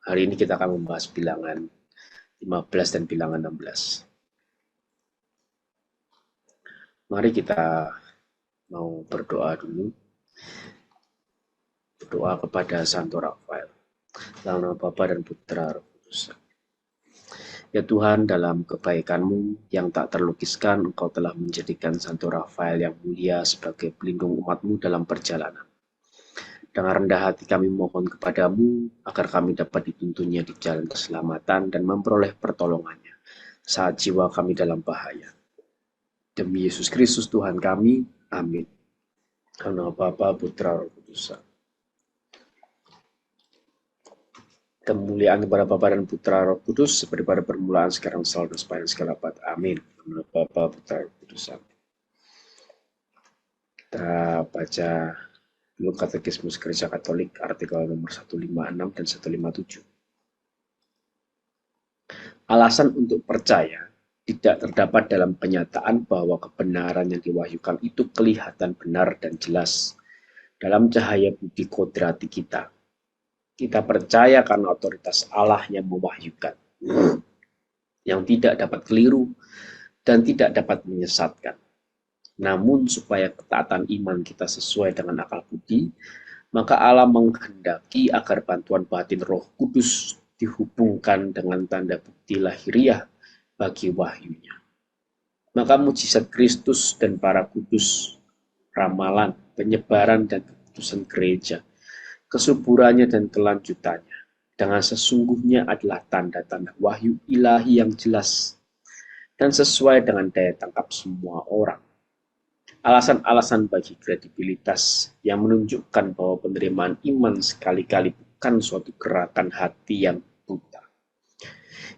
Hari ini kita akan membahas bilangan 15 dan bilangan 16. Mari kita mau berdoa dulu. Berdoa kepada Santo Rafael. Dalam nama Bapa dan Putra Roh Kudus. Ya Tuhan, dalam kebaikan-Mu yang tak terlukiskan, Engkau telah menjadikan Santo Rafael yang mulia sebagai pelindung umat-Mu dalam perjalanan. Dengan rendah hati kami mohon kepadamu agar kami dapat dituntunnya di jalan keselamatan dan memperoleh pertolongannya saat jiwa kami dalam bahaya. Demi Yesus Kristus Tuhan kami, amin. Karena Bapa, Putra, Roh Kudus. Kemuliaan kepada Bapa dan Putra Roh Kudus seperti pada permulaan sekarang selalu dan sepanjang segala abad. Amin. Karena Bapa, Putra, Roh Kudus. Amin. Kita baca dulu Katekismus Gereja Katolik artikel nomor 156 dan 157. Alasan untuk percaya tidak terdapat dalam kenyataan bahwa kebenaran yang diwahyukan itu kelihatan benar dan jelas dalam cahaya budi kodrati kita. Kita percaya karena otoritas Allah yang mewahyukan, yang tidak dapat keliru dan tidak dapat menyesatkan. Namun supaya ketaatan iman kita sesuai dengan akal budi, maka Allah menghendaki agar bantuan batin Roh Kudus dihubungkan dengan tanda bukti lahiriah bagi wahyunya. Maka mujizat Kristus dan para kudus, ramalan, penyebaran dan keputusan gereja, kesuburannya dan kelanjutannya, dengan sesungguhnya adalah tanda-tanda wahyu ilahi yang jelas dan sesuai dengan daya tangkap semua orang. Alasan-alasan bagi kredibilitas yang menunjukkan bahwa penerimaan iman sekali-kali bukan suatu gerakan hati yang buta.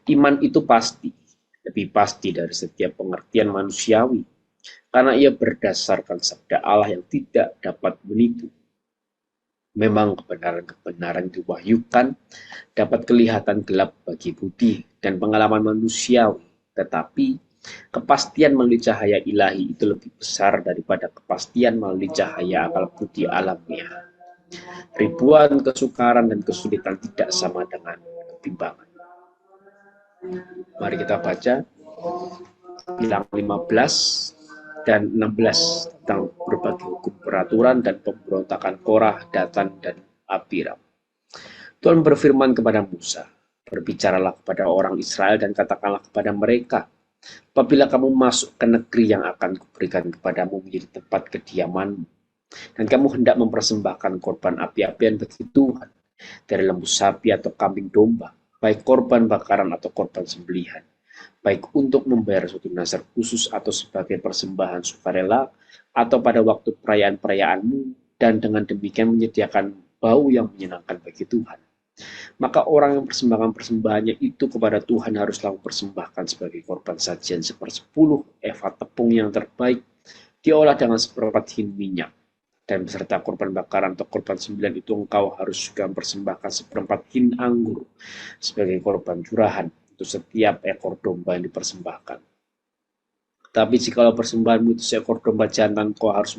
Iman itu pasti, lebih pasti dari setiap pengertian manusiawi, karena ia berdasarkan sabda Allah yang tidak dapat menipu. Memang kebenaran-kebenaran diwahyukan dapat kelihatan gelap bagi budi dan pengalaman manusiawi, tetapi kepastian melalui cahaya ilahi itu lebih besar daripada kepastian melalui cahaya akal budi alamiah. Ribuan kesukaran dan kesulitan tidak sama dengan kebimbangan. Mari kita baca bilangan 15 dan 16 tentang berbagai hukum peraturan dan pemberontakan Korah, Datan, dan Abiram. Tuhan berfirman kepada Musa, berbicaralah kepada orang Israel dan katakanlah kepada mereka, apabila kamu masuk ke negeri yang akan kuberikan kepadamu menjadi tempat kediamanmu, dan kamu hendak mempersembahkan korban api-apian bagi Tuhan, dari lembu sapi atau kambing domba, baik korban bakaran atau korban sembelihan, baik untuk membayar suatu nazar khusus atau sebagai persembahan sukarela atau pada waktu perayaan-perayaanmu, dan dengan demikian menyediakan bau yang menyenangkan bagi Tuhan. Maka orang yang persembahkan persembahannya itu kepada Tuhan haruslah mempersembahkan sebagai korban sajian 1/10 eva tepung yang terbaik, diolah dengan 1/4 hin minyak. Dan beserta korban bakaran atau korban sembelihan itu engkau harus juga mempersembahkan 1/4 hin anggur sebagai korban curahan untuk setiap ekor domba yang dipersembahkan. Tapi jikalau persembahanmu itu seekor domba jantan, kau harus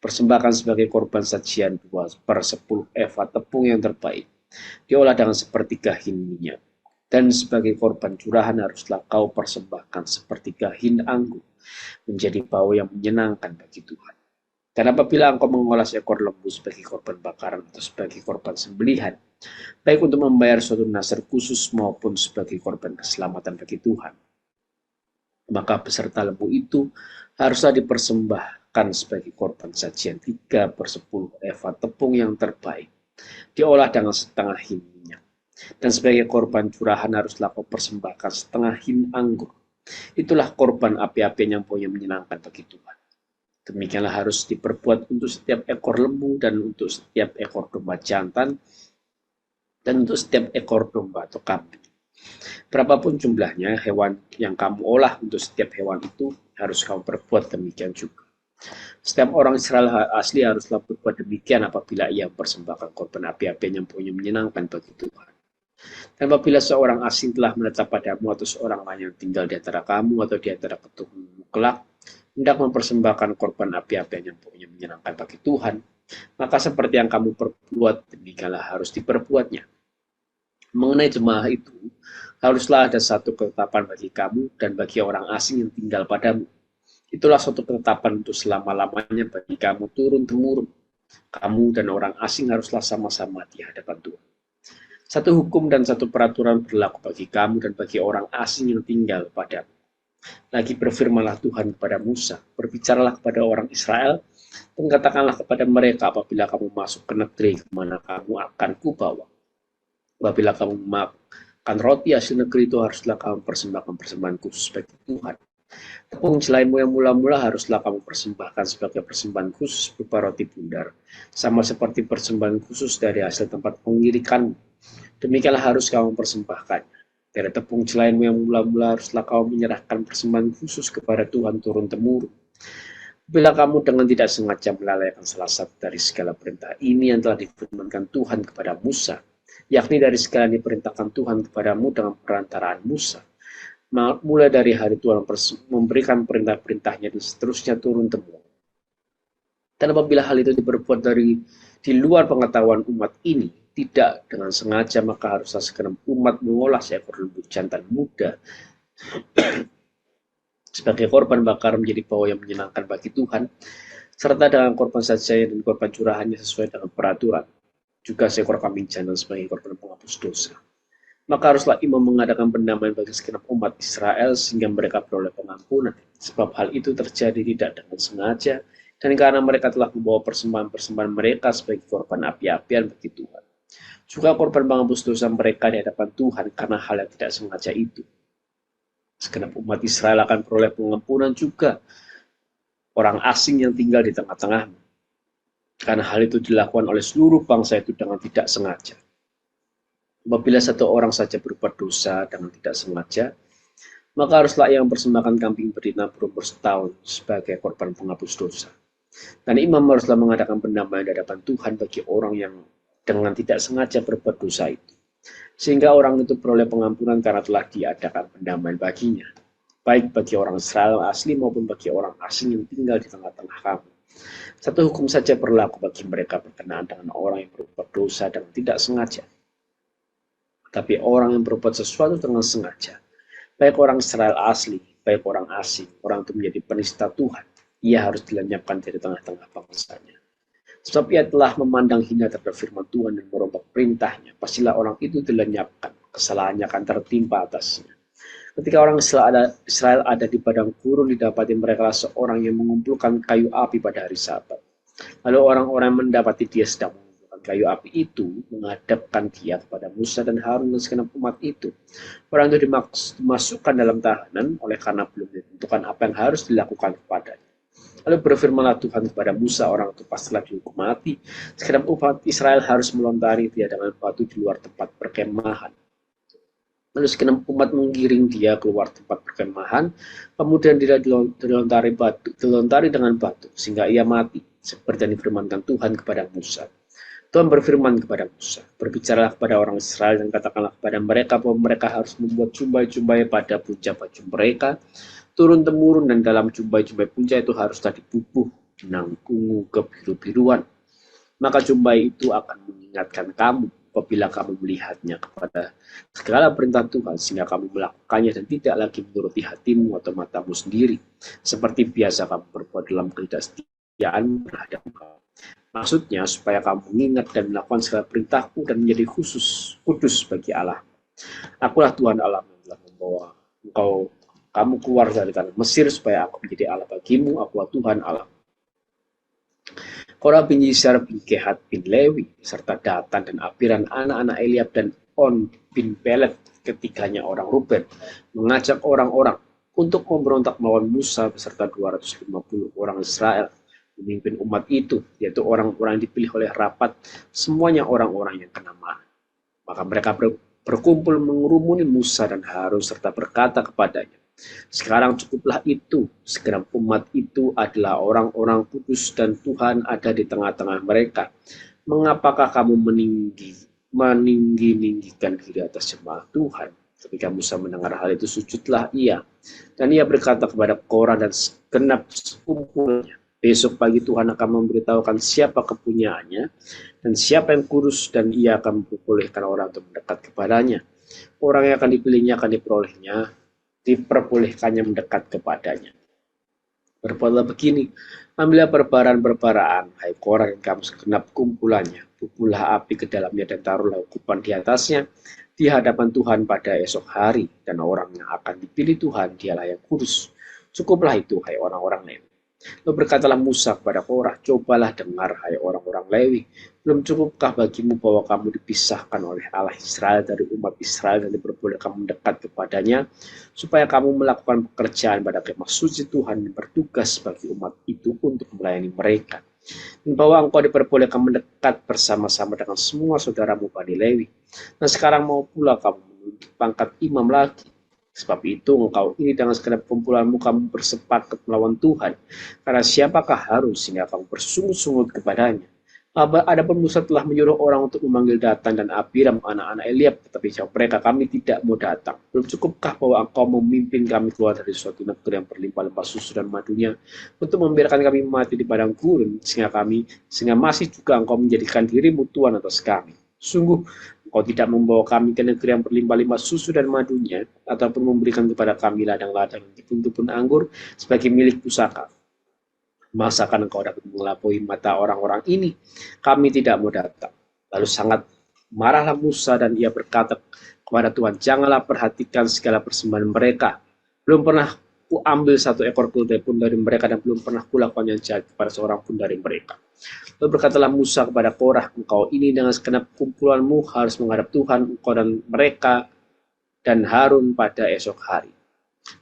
persembahkan sebagai korban sajian 2/10 eva tepung yang terbaik, diolah dengan 1/3 hin minyak. Dan sebagai korban curahan haruslah kau persembahkan 1/3 hin anggur, menjadi bau yang menyenangkan bagi Tuhan. Dan apabila engkau mengolah seekor lembu sebagai korban bakaran atau sebagai korban sembelihan, baik untuk membayar suatu nazar khusus maupun sebagai korban keselamatan bagi Tuhan, maka beserta lembu itu haruslah dipersembahkan sebagai korban sajian 3/10 eva tepung yang terbaik, diolah dengan 1/2 hin minyak. Dan sebagai korban curahan haruslah kau persembahkan 1/2 hin anggur. Itulah korban api-apian yang baunya menyenangkan bagi Tuhan. Demikianlah harus diperbuat untuk setiap ekor lembu dan untuk setiap ekor domba jantan dan untuk setiap ekor domba atau kambing. Berapapun jumlahnya hewan yang kamu olah, untuk setiap hewan itu harus kamu perbuat demikian juga. Setiap orang Israel asli haruslah berbuat demikian apabila ia mempersembahkan korban api-apian yang baunya menyenangkan bagi Tuhan. Dan apabila seorang asing telah menetap padamu atau seorang lain yang tinggal di antara kamu atau di antara keturunanmu kelak hendak mempersembahkan korban api-apian yang baunya menyenangkan bagi Tuhan, maka seperti yang kamu perbuat, demikianlah harus diperbuatnya. Mengenai jemaah itu, haruslah ada satu ketetapan bagi kamu dan bagi orang asing yang tinggal padamu. Itulah suatu ketetapan untuk selama-lamanya bagi kamu turun-temurun. Kamu dan orang asing haruslah sama-sama di hadapan Tuhan. Satu hukum dan satu peraturan berlaku bagi kamu dan bagi orang asing yang tinggal padamu. Lagi berfirmanlah Tuhan kepada Musa, berbicaralah kepada orang Israel, dan katakanlah kepada mereka apabila kamu masuk ke negeri kemana kamu akan kubawa. Apabila kamu makan roti hasil negeri itu, haruslah kamu persembahkan persembahan khusus bagi Tuhan. Tepung jelaimu yang mula-mula haruslah kamu persembahkan sebagai persembahan khusus berupa roti bundar, sama seperti persembahan khusus dari hasil tempat pengirikan. Demikianlah harus kamu persembahkannya. Dari tepung jelaimu yang mula-mula haruslah kamu menyerahkan persembahan khusus kepada Tuhan turun-temurun. Bila kamu dengan tidak sengaja melalaikan salah satu dari segala perintah ini yang telah difirmankan Tuhan kepada Musa, yakni dari segala yang diperintahkan Tuhan kepadamu dengan perantaraan Musa, mulai dari hari Tuhan memberikan perintah-perintahnya dan seterusnya turun-temurun. Dan apabila hal itu diperbuat di luar pengetahuan umat ini, tidak dengan sengaja, maka haruslah segenap umat mengolah seekor lembu jantan muda sebagai korban bakar menjadi bau yang menyenangkan bagi Tuhan, serta dengan korban sajiannya dan korban curahannya sesuai dengan peraturan. Juga seekor kambing jantan sebagai korban penghapus dosa. Maka haruslah imam mengadakan pendamaian bagi segenap umat Israel sehingga mereka beroleh pengampunan. Sebab hal itu terjadi tidak dengan sengaja, dan karena mereka telah membawa persembahan-persembahan mereka sebagai korban api-apian bagi Tuhan. Juga korban penghapus dosa mereka di hadapan Tuhan karena hal yang tidak sengaja itu. Segenap umat Israel akan beroleh pengampunan juga orang asing yang tinggal di tengah-tengahmu. Karena hal itu dilakukan oleh seluruh bangsa itu dengan tidak sengaja. Apabila satu orang saja berbuat dosa dengan tidak sengaja, maka haruslah ia mempersembahkan kambing betina berumur setahun sebagai korban penghapus dosa. Dan imam haruslah mengadakan pendamaian di hadapan Tuhan bagi orang yang dengan tidak sengaja berbuat dosa itu, sehingga orang itu beroleh pengampunan karena telah diadakan pendamaian baginya, baik bagi orang Israel asli maupun bagi orang asing yang tinggal di tengah-tengah kamu. Satu hukum saja berlaku bagi mereka berkenaan dengan orang yang berbuat dosa dengan tidak sengaja. Tapi orang yang berbuat sesuatu dengan sengaja, baik orang Israel asli, baik orang asing, orang itu menjadi penista Tuhan, ia harus dilenyapkan dari tengah-tengah bangsanya. Sebab ia telah memandang hina terhadap firman Tuhan dan merobek perintahnya, pastilah orang itu dilenyapkan, kesalahannya akan tertimpa atasnya. Ketika orang Israel ada di padang gurun, didapati mereka seorang yang mengumpulkan kayu api pada hari Sabat. Lalu orang-orang mendapati dia sedang mengumpulkan kayu api itu, menghadapkan dia kepada Musa dan Harun dan segenap umat itu. Orang itu dimasukkan dalam tahanan oleh karena belum ditentukan apa yang harus dilakukan kepadanya. Lalu berfirmanlah Tuhan kepada Musa, orang itu pastilah dihukum mati. Segenap umat Israel harus melontari dia dengan batu di luar tempat perkemahan. Lalu segenap umat menggiring dia keluar tempat perkemahan, kemudian dia dilontari dengan batu, sehingga ia mati, seperti yang difirmankan Tuhan kepada Musa. Tuhan berfirman kepada Musa, berbicaralah kepada orang Israel dan katakanlah kepada mereka bahwa mereka harus membuat jumbai-jumbai pada punca baju mereka, turun-temurun, dan dalam jumbai-jumbai punca itu haruslah dibubuh benang ungu kebiru-biruan. Maka jumbai itu akan mengingatkan kamu apabila kamu melihatnya kepada segala perintah Tuhan, sehingga kamu melakukannya dan tidak lagi menuruti hatimu atau matamu sendiri, seperti biasa kamu berbuat dalam ketidaksetia terhadap kamu. Maksudnya supaya kamu mengingat dan melakukan segala perintahku dan menjadi kudus bagi Allah. Akulah Tuhan Allah yang telah membawa kamu keluar dari tanah Mesir supaya aku menjadi Allah bagimu. Akulah Tuhan Allah. Korah bin Yisar bin Kehat bin Lewi serta Datan dan Abiran anak-anak Eliab dan On bin Pelet, ketiganya orang Ruben, mengajak orang-orang untuk memberontak melawan Musa beserta 250 orang Israel. Memimpin umat itu, yaitu orang-orang yang dipilih oleh rapat, semuanya orang-orang yang kena marah. Maka mereka berkumpul mengerumuni Musa dan Harun serta berkata kepadanya, sekarang cukuplah itu, segenap umat itu adalah orang-orang kudus dan Tuhan ada di tengah-tengah mereka. Mengapakah kamu meninggi-ninggikan diri atas jemaah Tuhan? Ketika Musa mendengar hal itu, sujudlah ia. Dan ia berkata kepada Korah dan segenap sekumpulannya, Besok pagi Tuhan akan memberitahukan siapa kepunyaannya dan siapa yang kudus, dan ia akan memperbolehkan orang untuk mendekat kepadanya. Orang yang akan dipilihnya akan diperbolehkannya mendekat kepadanya. Berbuatlah begini, ambillah perbaraan-perbaraan, hai Korah, yang kamu segenap kumpulannya, pukullah api ke dalamnya dan taruhlah ukupan di atasnya di hadapan Tuhan pada esok hari, dan orang yang akan dipilih Tuhan dialah yang kudus. Cukuplah itu, hai orang-orang Lewi. Lalu berkatalah Musa kepada Korah, cobalah dengar, hai orang-orang Lewi, belum cukupkah bagimu bahwa kamu dipisahkan oleh Allah Israel dari umat Israel dan diperbolehkan mendekat kepadanya, supaya kamu melakukan pekerjaan pada kemah suci Tuhan dan bertugas bagi umat itu untuk melayani mereka, dan bahwa engkau diperbolehkan mendekat bersama-sama dengan semua saudaramu Bani Lewi. Nah sekarang mau pula kamu menuntut pangkat imam lagi. Sebab itu engkau ini dengan segenap kumpulanmu kamu bersepakat melawan Tuhan. Karena siapakah Harun sehingga kamu bersungut-sungut kepadanya? Adapun Musa telah menyuruh orang untuk memanggil Datan dan Abiram anak-anak Eliab, tetapi jawab mereka, kami tidak mau datang. Belum cukupkah bahwa engkau memimpin kami keluar dari suatu negeri yang berlimpah-limpah susu dan madunya, untuk membiarkan kami mati di padang gurun, sehingga masih juga engkau menjadikan dirimu Tuhan atas kami. Sungguh engkau tidak membawa kami ke negeri yang berlimpah-limpah susu dan madunya, ataupun memberikan kepada kami ladang-ladang di kebun anggur sebagai milik pusaka. Masakan engkau dapat mengelabui mata orang-orang ini? Kami tidak mau datang. Lalu sangat marahlah Musa dan ia berkata kepada Tuhan, janganlah perhatikan segala persembahan mereka. Belum pernah ku ambil satu ekor keledai pun dari mereka, dan belum pernah kulakukan yang jahat kepada seorang pun dari mereka. Lalu berkatalah Musa kepada Korah, engkau ini dengan segenap kumpulanmu harus menghadap Tuhan, engkau dan mereka dan Harun pada esok hari.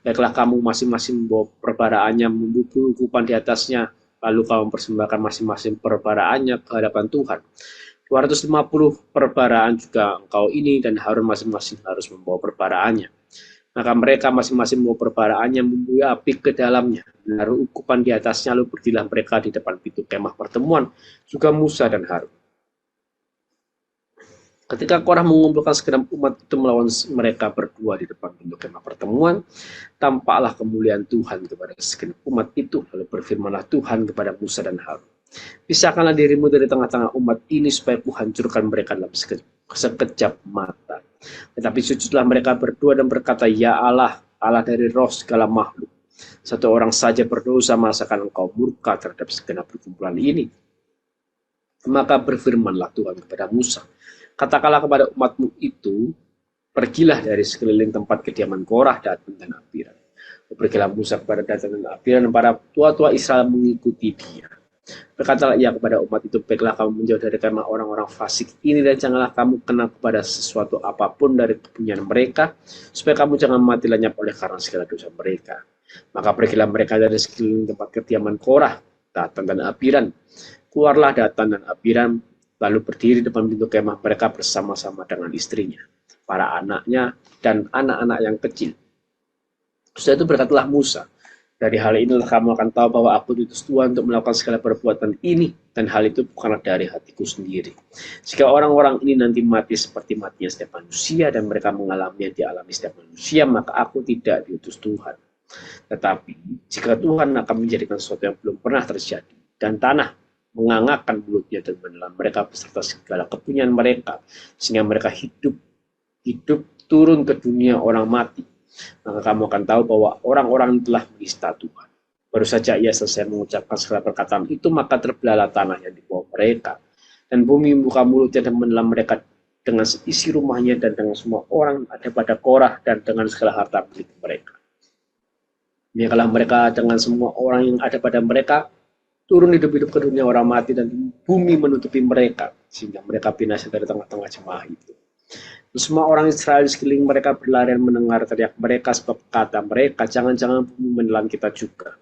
Baiklah kamu masing-masing membawa perbaraannya, membukul ukupan di atasnya, lalu kamu persembahkan masing-masing perbaraannya ke hadapan Tuhan. 250 perbaraan juga engkau ini dan Harun masing-masing harus membawa perbaraannya. Maka mereka masing-masing membawa perbaraannya, membuai api ke dalamnya, menaruh ukupan di atasnya, lalu berdirilah mereka di depan pintu kemah pertemuan, juga Musa dan Harun. Ketika Korah mengumpulkan segenap umat itu melawan mereka berdua di depan pintu kemah pertemuan, tampaklah kemuliaan Tuhan kepada segenap umat itu. Lalu berfirmanlah Tuhan kepada Musa dan Harun, pisahkanlah dirimu dari tengah-tengah umat ini supaya kuhancurkan mereka dalam sekejap mata. Tetapi sujudlah mereka berdua dan berkata, ya Allah, Allah dari roh segala makhluk, satu orang saja berdosa, masakan engkau murka terhadap segenap perkumpulan ini? Maka berfirmanlah Tuhan kepada Musa, katakanlah kepada umatmu itu, pergilah dari sekeliling tempat kediaman Korah, Datan dan Abiram. Pergilah Musa kepada Datan dan Abiram, dan para tua-tua Israel mengikuti dia. Berkatalah ia kepada umat itu, baiklah kamu menjauh dari kemah orang-orang fasik ini, dan janganlah kamu kena kepada sesuatu apapun dari kepunyaan mereka, supaya kamu jangan mati lenyap oleh karena segala dosa mereka. Maka pergilah mereka dari sekeliling tempat kediaman Korah, Datan dan Abiram. Keluarlah Datan dan Abiram, lalu berdiri depan pintu kemah mereka bersama-sama dengan istrinya, para anaknya, dan anak-anak yang kecil. Setelah itu berkatalah Musa, dari hal inilah kamu akan tahu bahwa aku diutus Tuhan untuk melakukan segala perbuatan ini, dan hal itu bukanlah dari hatiku sendiri. Jika orang-orang ini nanti mati seperti matinya setiap manusia, dan mereka mengalami yang dialami setiap manusia, maka aku tidak diutus Tuhan. Tetapi jika Tuhan akan menjadikan sesuatu yang belum pernah terjadi, dan tanah mengangakkan mulutnya dan menelan mereka beserta segala kepunyaan mereka, sehingga mereka hidup turun ke dunia orang mati, maka kamu akan tahu bahwa orang-orang telah menista Tuhan. Baru saja ia selesai mengucapkan segala perkataan itu, maka terbelahlah tanah yang di bawah mereka, dan bumi membuka mulutnya dan menelan mereka dengan seisi rumahnya, dan dengan semua orang ada pada Korah, dan dengan segala harta milik mereka. Biarlah mereka dengan semua orang yang ada pada mereka turun hidup-hidup ke dunia orang mati, dan bumi menutupi mereka, sehingga mereka binasa dari tengah-tengah jemaah itu. Dan semua orang Israel di sekeliling mereka berlarian mendengar teriak mereka, sebab kata mereka, jangan-jangan bumi menelan kita juga.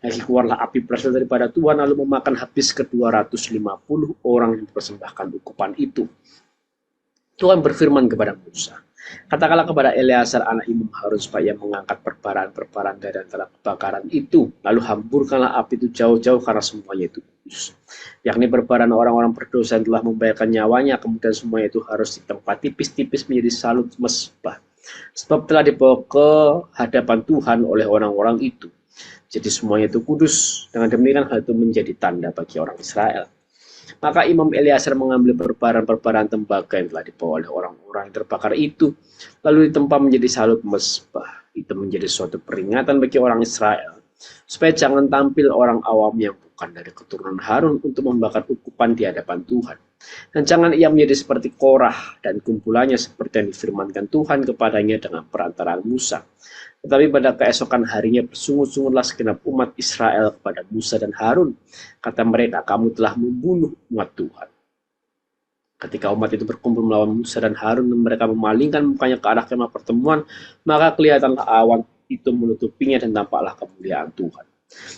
Lagi keluarlah api berasal daripada Tuhan, lalu memakan habis ke 250 orang yang mempersembahkan ukupan itu. Tuhan berfirman kepada Musa, katakanlah kepada Eleazar anak Imam Harun supaya mengangkat perbaraan-perbaraan dari antara kebakaran itu, lalu hamburkanlah api itu jauh-jauh karena semuanya itu kudus. Yakni perbaraan orang-orang berdosa yang telah membayarkan nyawanya, kemudian semuanya itu harus ditempa tipis-tipis menjadi salut mesbah. Sebab telah dibawa ke hadapan Tuhan oleh orang-orang itu. Jadi semuanya itu kudus. Dengan demikian hal itu menjadi tanda bagi orang Israel. Maka Imam Eliasar mengambil perbaran-perbaran tembaga yang telah dibawa oleh orang-orang yang terbakar itu, lalu ditempa menjadi salut mesbah. Itu menjadi suatu peringatan bagi orang Israel, supaya jangan tampil orang awam yang bukan dari keturunan Harun untuk membakar ukupan di hadapan Tuhan. Dan jangan ia menjadi seperti Korah dan kumpulannya seperti yang difirmankan Tuhan kepadanya dengan perantaraan Musa. Tetapi pada keesokan harinya bersungut-sungutlah segenap umat Israel kepada Musa dan Harun. Kata mereka, kamu telah membunuh umat Tuhan. Ketika umat itu berkumpul melawan Musa dan Harun, mereka memalingkan mukanya ke arah kemah pertemuan, maka kelihatanlah awan itu menutupinya dan tampaklah kemuliaan Tuhan.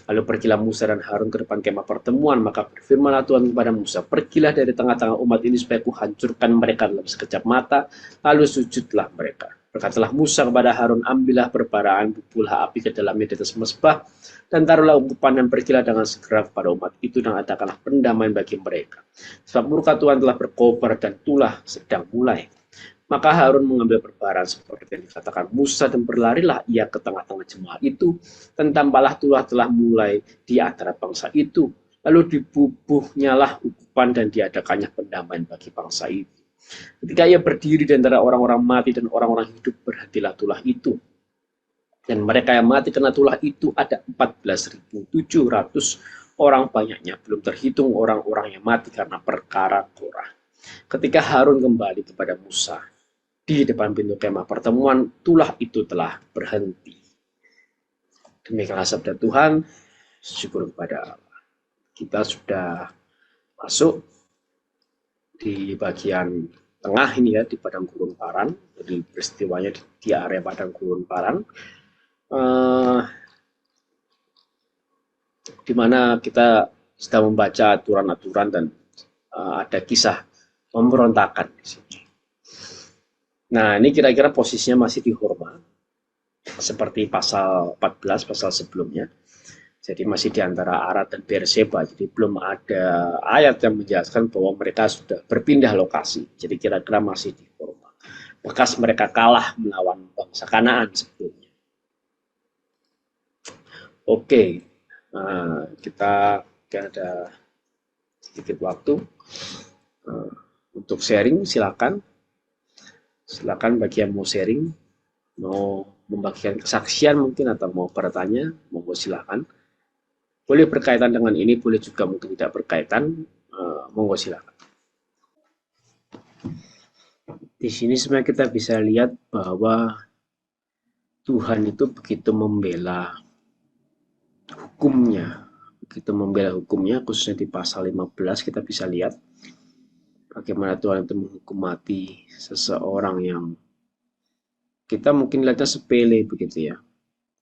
Lalu pergilah Musa dan Harun ke depan kemah pertemuan, maka berfirmanlah Tuhan kepada Musa, pergilah dari tengah-tengah umat ini supaya kuhancurkan mereka dalam sekejap mata, lalu sujudlah mereka. Berkatalah Musa kepada Harun, ambillah perbaraan, pukullah api ke dalamnya di atas mesbah, dan taruhlah ukupan dan pergilah dengan segera kepada umat itu dan adakanlah pendamaian bagi mereka. Sebab murka Tuhan telah berkobar dan tulah sedang mulai. Maka Harun mengambil perbaran seperti yang dikatakan Musa dan berlarilah ia ke tengah-tengah jemaah itu dan tampaklah tulah telah mulai di antara bangsa itu. Lalu dibubuhnyalah ukupan dan diadakannya pendamaian bagi bangsa itu. Ketika ia berdiri di antara orang-orang mati dan orang-orang hidup, berhentilah tulah itu. Dan mereka yang mati karena tulah itu ada 14.700 orang banyaknya, belum terhitung orang-orang yang mati karena perkara Korah. Ketika Harun kembali kepada Musa di depan pintu kemah pertemuan, tulah itu telah berhenti. Demikianlah sabda Tuhan, syukur kepada Allah. Kita sudah masuk di bagian tengah ini ya, di padang gurun Paran. Jadi peristiwanya di area padang gurun Paran. Di mana kita sedang membaca aturan-aturan dan ada kisah pemberontakan di sini. Nah, ini kira-kira posisinya masih di Horma, seperti pasal 14, pasal sebelumnya. Jadi masih di antara Arad dan Berseba. Jadi belum ada ayat yang menjelaskan bahwa mereka sudah berpindah lokasi. Jadi kira-kira masih di Horma. Bekas mereka kalah melawan bangsa Kanaan sebelumnya. Oke, nah, kita ada sedikit waktu untuk sharing, silakan bagi yang mau sharing, mau membagikan kesaksian mungkin atau mau bertanya, monggo silakan. Boleh berkaitan dengan ini, boleh juga mungkin tidak berkaitan, monggo silakan. Di sini sebenarnya kita bisa lihat bahwa Tuhan itu begitu membela hukumnya, khususnya di pasal 15 kita bisa lihat bagaimana Tuhan itu menghukum mati seseorang yang kita mungkin lihatnya sepele begitu ya.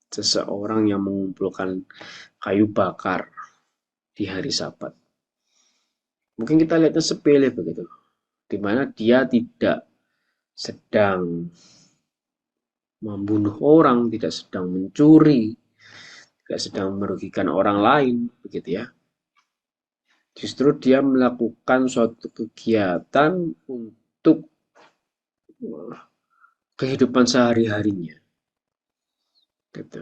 Seseorang yang mengumpulkan kayu bakar di hari Sabat. Mungkin kita lihatnya sepele begitu, di mana dia tidak sedang membunuh orang, tidak sedang mencuri, tidak sedang merugikan orang lain, begitu ya. Justru dia melakukan suatu kegiatan untuk kehidupan sehari-harinya. Gitu.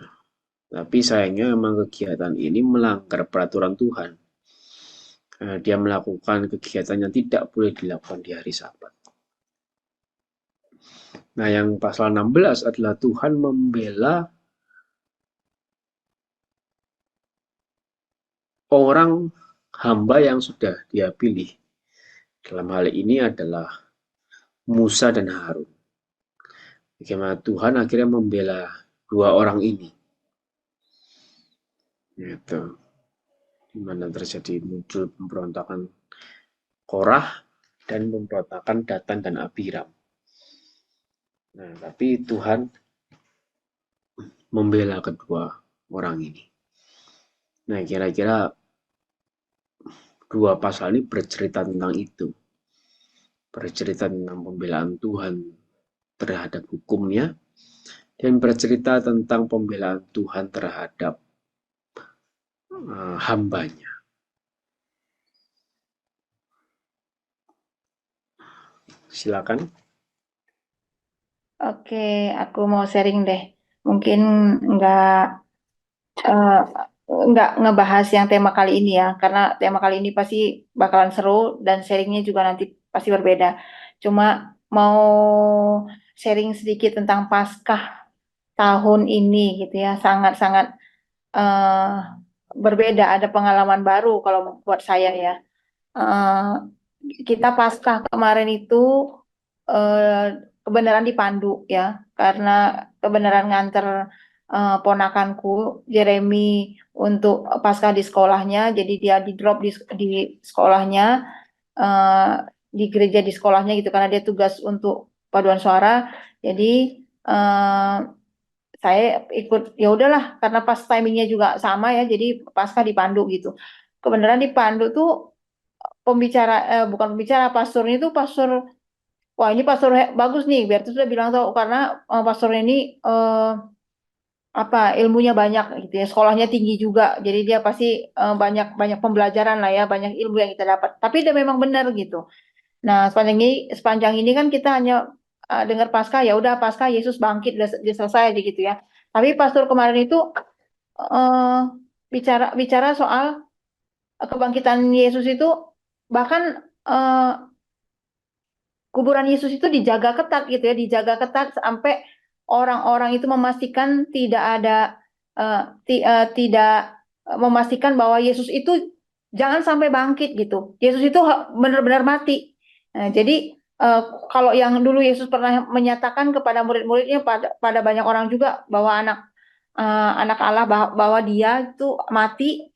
Tapi sayangnya memang kegiatan ini melanggar peraturan Tuhan. Dia melakukan kegiatan yang tidak boleh dilakukan di hari Sabat. Nah, yang pasal 16 adalah Tuhan membela orang hamba yang sudah dia pilih. Dalam hal ini adalah Musa dan Harun. Bagaimana Tuhan akhirnya membela dua orang ini. Gitu. Di mana terjadi muncul pemberontakan Korah dan pemberontakan Datan dan Abiram. Nah, tapi Tuhan membela kedua orang ini. Nah, kira-kira dua pasal ini bercerita tentang itu. Bercerita tentang pembelaan Tuhan terhadap hukumnya dan bercerita tentang pembelaan Tuhan terhadap hambanya. Silakan. Oke, aku mau sharing deh. Mungkin nggak eh, nggak ngebahas yang tema kali ini ya, karena tema kali ini pasti bakalan seru dan sharingnya juga nanti pasti berbeda. Cuma mau sharing sedikit tentang Paskah tahun ini gitu ya, sangat-sangat eh, berbeda, ada pengalaman baru kalau buat saya ya. Eh, kita Paskah kemarin itu kebenaran dipandu ya, karena kebenaran nganter ponakanku Jeremy untuk Paskah di sekolahnya, jadi dia di drop di sekolahnya, eh, di gereja di sekolahnya gitu, karena dia tugas untuk paduan suara. Jadi eh, saya ikut, ya udahlah, karena pas timingnya juga sama ya, jadi Paskah dipandu gitu. Kebenaran dipandu tuh bukan pembicara, pastornya itu pastor. Wah, ini pastor bagus nih. Berarti sudah bilang tahu, karena pastor ini apa, ilmunya banyak gitu ya. Sekolahnya tinggi juga. Jadi dia pasti banyak banyak pembelajaran lah ya, banyak ilmu yang kita dapat. Tapi dia memang benar gitu. Nah, sepanjang ini kan kita hanya dengar Paskah, ya udah Paskah Yesus bangkit, udah selesai aja gitu ya. Tapi pastor kemarin itu eh, bicara bicara soal kebangkitan Yesus itu, bahkan eh, kuburan Yesus itu dijaga ketat gitu ya, dijaga ketat sampai orang-orang itu memastikan tidak ada tidak memastikan bahwa Yesus itu jangan sampai bangkit gitu. Yesus itu benar-benar mati. Nah, jadi eh, kalau yang dulu Yesus pernah menyatakan kepada murid-muridnya, pada banyak orang juga, bahwa anak Allah, bahwa dia itu mati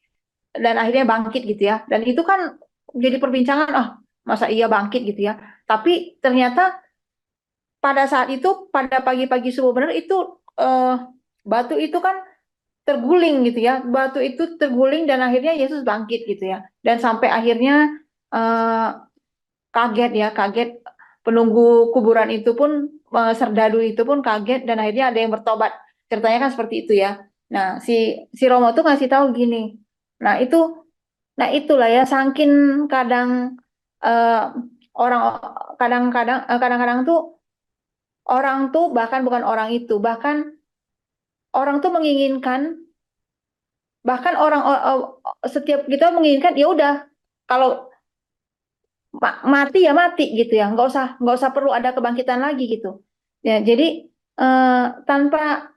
dan akhirnya bangkit gitu ya. Dan itu kan jadi perbincangan, ah masa iya bangkit gitu ya. Tapi ternyata pada saat itu, pada pagi-pagi subuh benar itu, eh, batu itu kan terguling gitu ya. Batu itu terguling dan akhirnya Yesus bangkit gitu ya. Dan sampai akhirnya eh, kaget ya, kaget, penunggu kuburan itu pun, serdadu itu pun kaget, dan akhirnya ada yang bertobat. Ceritanya kan seperti itu ya. Nah, si Romo tuh ngasih tahu gini. Nah, itu itulah ya, saking kadang eh, orang kadang-kadang tuh orang tuh, bahkan bukan orang itu, bahkan orang tuh menginginkan, bahkan setiap kita menginginkan, ya udah, kalau mati ya mati gitu ya, nggak usah perlu ada kebangkitan lagi gitu ya. Jadi eh, tanpa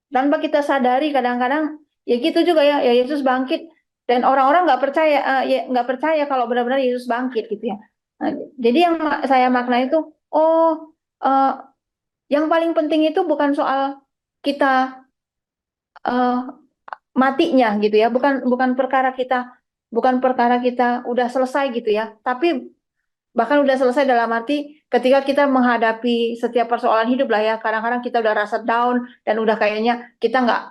tanpa kita sadari, kadang-kadang ya gitu juga ya, ya Yesus bangkit, dan orang-orang nggak percaya, ya nggak percaya kalau benar-benar Yesus bangkit gitu ya. Nah, jadi yang saya makna itu, oh, eh, yang paling penting itu bukan soal kita eh, matinya gitu ya, bukan bukan perkara kita udah selesai gitu ya, tapi bahkan udah selesai dalam arti ketika kita menghadapi setiap persoalan hidup lah ya, kadang-kadang kita udah rasa down dan udah kayaknya kita nggak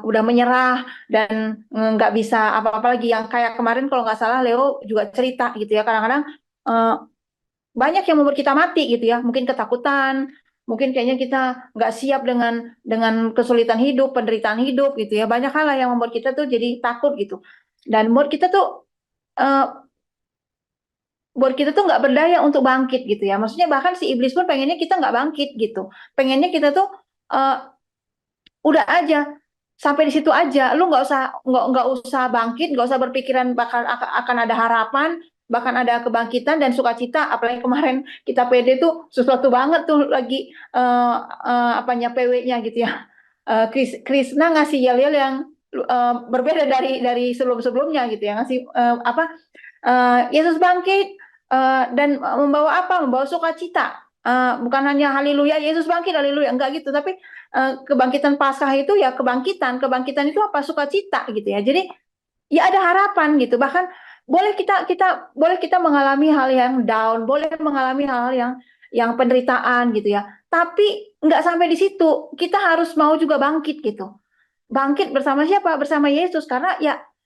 udah menyerah dan nggak bisa apa-apa lagi, yang kayak kemarin kalau nggak salah Leo juga cerita gitu ya, kadang-kadang eh, banyak yang membuat kita mati gitu ya, mungkin ketakutan, mungkin kayaknya kita nggak siap dengan kesulitan hidup, penderitaan hidup gitu ya, banyak hal lah yang membuat kita tuh jadi takut gitu, dan membuat kita tuh eh, buat kita tuh nggak berdaya untuk bangkit gitu ya, maksudnya bahkan si iblis pun pengennya kita nggak bangkit gitu, pengennya kita tuh eh, udah aja sampai di situ aja, lu nggak usah bangkit, nggak usah berpikiran bakal akan ada harapan, bahkan ada kebangkitan dan sukacita. Apalagi kemarin kita PD tuh sesuatu banget tuh, lagi apanya PW-nya gitu ya. Krisna ngasih yel-yel yang berbeda dari sebelum-sebelumnya gitu ya, ngasih apa, Yesus bangkit, dan membawa apa, membawa sukacita. Bukan hanya haleluya Yesus bangkit haleluya, enggak gitu, tapi kebangkitan Paskah itu ya kebangkitan itu apa, sukacita gitu ya. Jadi ya ada harapan gitu, bahkan boleh kita mengalami hal yang down, boleh mengalami hal yang penderitaan gitu ya, tapi nggak sampai di situ, kita harus mau juga bangkit gitu. Bangkit bersama siapa? Bersama Yesus, karena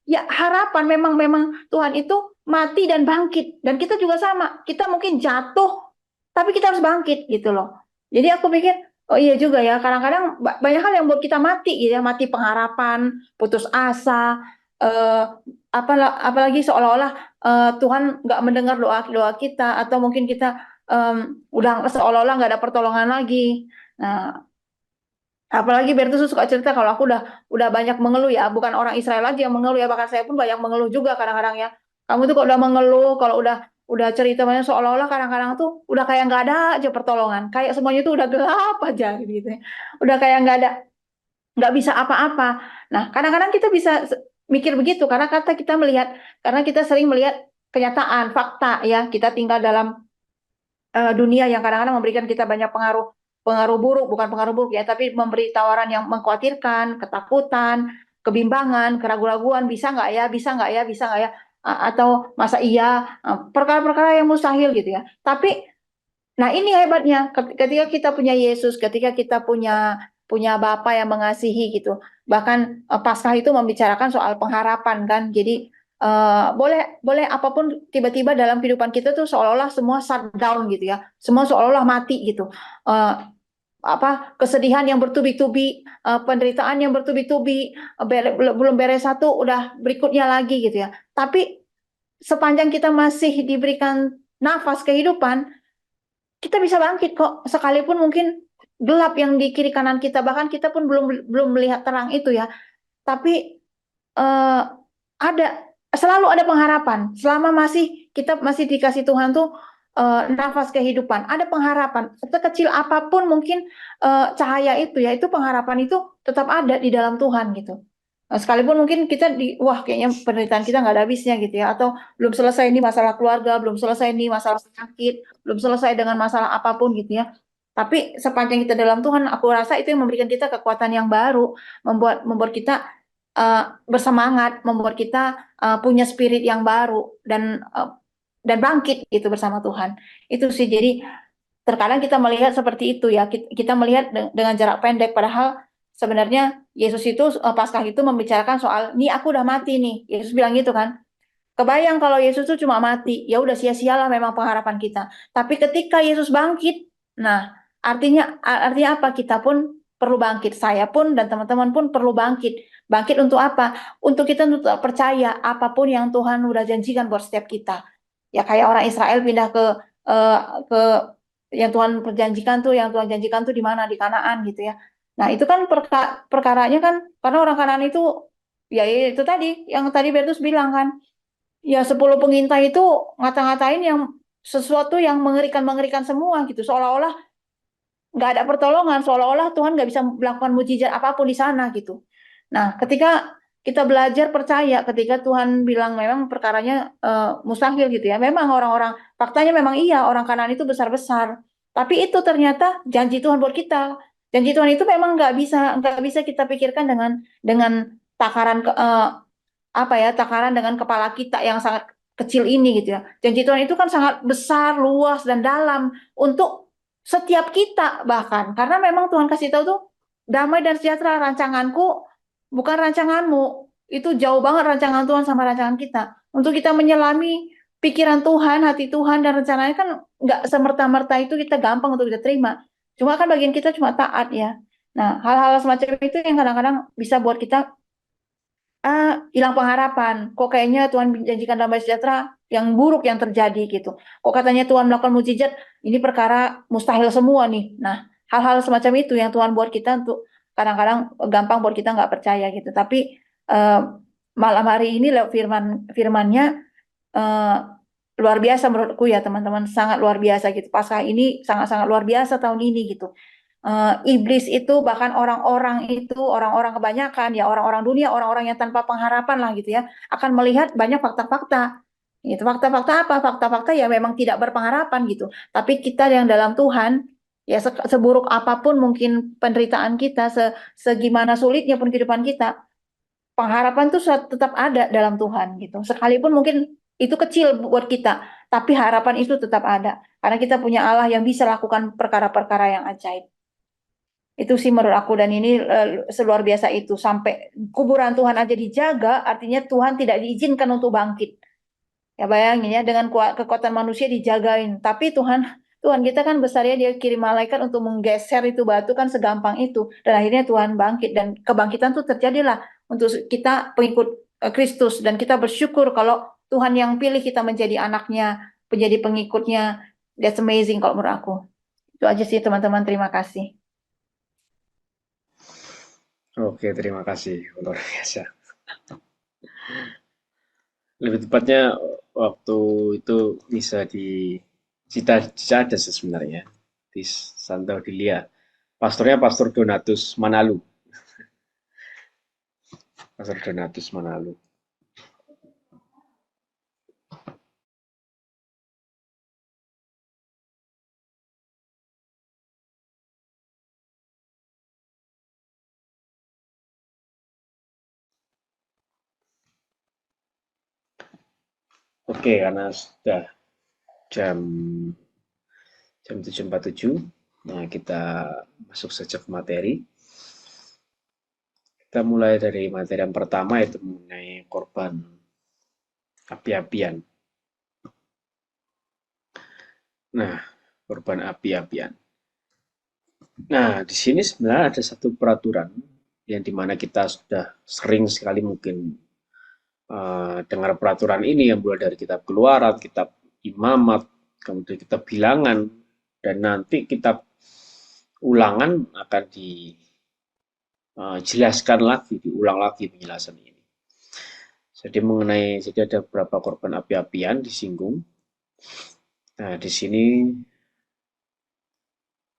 ya harapan, memang memang Tuhan itu mati dan bangkit, dan kita juga sama, kita mungkin jatuh tapi kita harus bangkit gitu loh. Jadi aku pikir, oh iya juga ya, kadang-kadang banyak hal yang buat kita mati gitu ya, mati pengharapan, putus asa, eh, apalagi seolah-olah Tuhan nggak mendengar doa-doa kita, atau mungkin kita udah seolah-olah nggak ada pertolongan lagi. Nah, Apalagi Bertus suka cerita kalau aku udah banyak mengeluh ya, bukan orang Israel aja yang mengeluh ya, bahkan saya pun banyak mengeluh juga kadang-kadang ya. Kamu tuh kalau udah mengeluh, kalau udah cerita banyak seolah-olah kadang-kadang tuh udah kayak nggak ada aja pertolongan, kayak semuanya tuh udah gelap aja gitu ya. Udah kayak nggak bisa apa-apa. Nah, kadang-kadang kita bisa mikir begitu karena karena kita sering melihat kenyataan, fakta ya. Kita tinggal dalam dunia yang kadang-kadang memberikan kita banyak pengaruh pengaruh buruk, bukan pengaruh buruk ya, tapi memberi tawaran yang mengkhawatirkan, ketakutan, kebimbangan, keraguan-raguan, bisa nggak ya, bisa nggak ya, bisa nggak ya, atau masa iya, perkara-perkara yang mustahil gitu ya. Tapi, nah ini hebatnya, ketika kita punya Yesus, ketika kita punya punya Bapa yang mengasihi gitu, bahkan Paskah itu membicarakan soal pengharapan kan, jadi boleh boleh apapun tiba-tiba dalam kehidupan kita tuh seolah-olah semua shutdown gitu ya, semua seolah-olah mati gitu. Eh, Kesedihan yang bertubi-tubi, penderitaan yang bertubi-tubi, belum beres satu udah berikutnya lagi gitu ya. Tapi sepanjang kita masih diberikan nafas kehidupan, kita bisa bangkit kok, sekalipun mungkin gelap yang di kiri kanan kita, bahkan kita pun belum belum melihat terang itu ya. Tapi eh, ada selalu ada pengharapan selama kita masih dikasih Tuhan tuh nafas kehidupan, ada pengharapan sekecil apapun mungkin cahaya itu ya, itu pengharapan itu tetap ada di dalam Tuhan gitu. Sekalipun mungkin kita wah kayaknya penderitaan kita nggak ada habisnya gitu ya, atau belum selesai nih masalah keluarga, belum selesai nih masalah sakit, belum selesai dengan masalah apapun gitu ya. Tapi sepanjang kita dalam Tuhan, aku rasa itu yang memberikan kita kekuatan yang baru, membuat kita bersemangat, membuat kita punya spirit yang baru dan bangkit gitu bersama Tuhan. Itu sih, jadi terkadang kita melihat seperti itu ya, kita melihat dengan jarak pendek, padahal sebenarnya Yesus itu Paskah itu membicarakan soal, nih aku udah mati nih. Yesus bilang gitu kan. Kebayang kalau Yesus itu cuma mati, ya udah sia-sialah memang pengharapan kita. Tapi ketika Yesus bangkit, nah artinya apa? Kita pun perlu bangkit. Saya pun dan teman-teman pun perlu bangkit. Bangkit untuk apa? Untuk kita untuk percaya apapun yang Tuhan udah janjikan buat setiap kita. Ya kayak orang Israel pindah ke yang Tuhan perjanjikan tuh, yang Tuhan janjikan tuh di mana? Di Kanaan gitu ya. Nah, itu kan perkaranya kan karena orang Kanaan itu ya itu tadi yang tadi Bertus bilang kan, ya 10 pengintai itu ngata-ngatain yang sesuatu yang mengerikan-mengerikan semua gitu. Seolah-olah nggak ada pertolongan, seolah-olah Tuhan nggak bisa melakukan mujizat apapun di sana gitu. Nah, ketika kita belajar percaya, ketika Tuhan bilang memang perkaranya mustahil gitu ya. Memang faktanya memang iya, orang Kanaan itu besar-besar. Tapi itu ternyata janji Tuhan buat kita. Janji Tuhan itu memang nggak bisa kita pikirkan dengan takaran takaran dengan kepala kita yang sangat kecil ini gitu ya. Janji Tuhan itu kan sangat besar, luas dan dalam untuk setiap kita bahkan karena memang Tuhan kasih tahu tuh damai dan sejahtera rancanganku bukan rancanganmu. Itu jauh banget rancangan Tuhan sama rancangan kita. Untuk kita menyelami pikiran Tuhan, hati Tuhan dan rencananya kan nggak semerta-merta itu kita gampang untuk kita terima. Cuma kan bagian kita cuma taat ya. Nah, hal-hal semacam itu yang kadang-kadang bisa buat kita hilang pengharapan. Kok kayaknya Tuhan menjanjikan damai sejahtera yang buruk yang terjadi gitu. Kok katanya Tuhan melakukan mukjizat, ini perkara mustahil semua nih. Nah, hal-hal semacam itu yang Tuhan buat kita untuk kadang-kadang gampang buat kita nggak percaya gitu. Tapi eh, malam hari ini lewat firmannya eh, luar biasa menurutku ya teman-teman, sangat luar biasa gitu. Paskah ini sangat-sangat luar biasa tahun ini gitu. Iblis itu bahkan orang-orang kebanyakan ya orang-orang dunia, orang-orang yang tanpa pengharapan lah gitu ya, akan melihat banyak fakta-fakta. Gitu. Fakta-fakta apa? Fakta-fakta ya memang tidak berpengharapan gitu. Tapi kita yang dalam Tuhan, ya seburuk apapun mungkin penderitaan kita, segimana sulitnya pun kehidupan kita, pengharapan tuh tetap ada dalam Tuhan gitu. Sekalipun mungkin itu kecil buat kita, tapi harapan itu tetap ada. Karena kita punya Allah yang bisa lakukan perkara-perkara yang ajaib. Itu sih menurut aku dan ini seluar biasa itu sampai kuburan Tuhan aja dijaga, artinya Tuhan tidak diizinkan untuk bangkit. Ya bayangin ya dengan kekuatan manusia dijagain, tapi Tuhan Tuhan kita kan besar ya, dia kirim malaikat untuk menggeser itu batu kan segampang itu dan akhirnya Tuhan bangkit dan kebangkitan tuh terjadilah untuk kita pengikut Kristus dan kita bersyukur kalau Tuhan yang pilih kita menjadi anaknya, menjadi pengikutnya. That's amazing kalau menurut aku. Itu aja sih teman-teman, terima kasih. Oke, terima kasih. Luar biasa. Lebih tepatnya waktu itu bisa di Cicadas sih sebenarnya. Di Santa Odilia. Pastornya Pastor Donatus Manalu. Pastor Donatus Manalu. Oke, karena sudah jam jam 7.47, nah kita masuk saja ke materi. Kita mulai dari materi yang pertama, yaitu mengenai korban api-apian. Nah, korban api-apian. Nah, di sini sebenarnya ada satu peraturan yang dimana kita sudah sering sekali mungkin dengar peraturan ini yang mulai dari kitab Keluaran, kitab Imamat, kemudian kitab Bilangan, dan nanti kitab Ulangan akan dijelaskan lagi, diulang lagi penjelasan ini. Jadi ada beberapa korban api-apian disinggung. Nah, di sini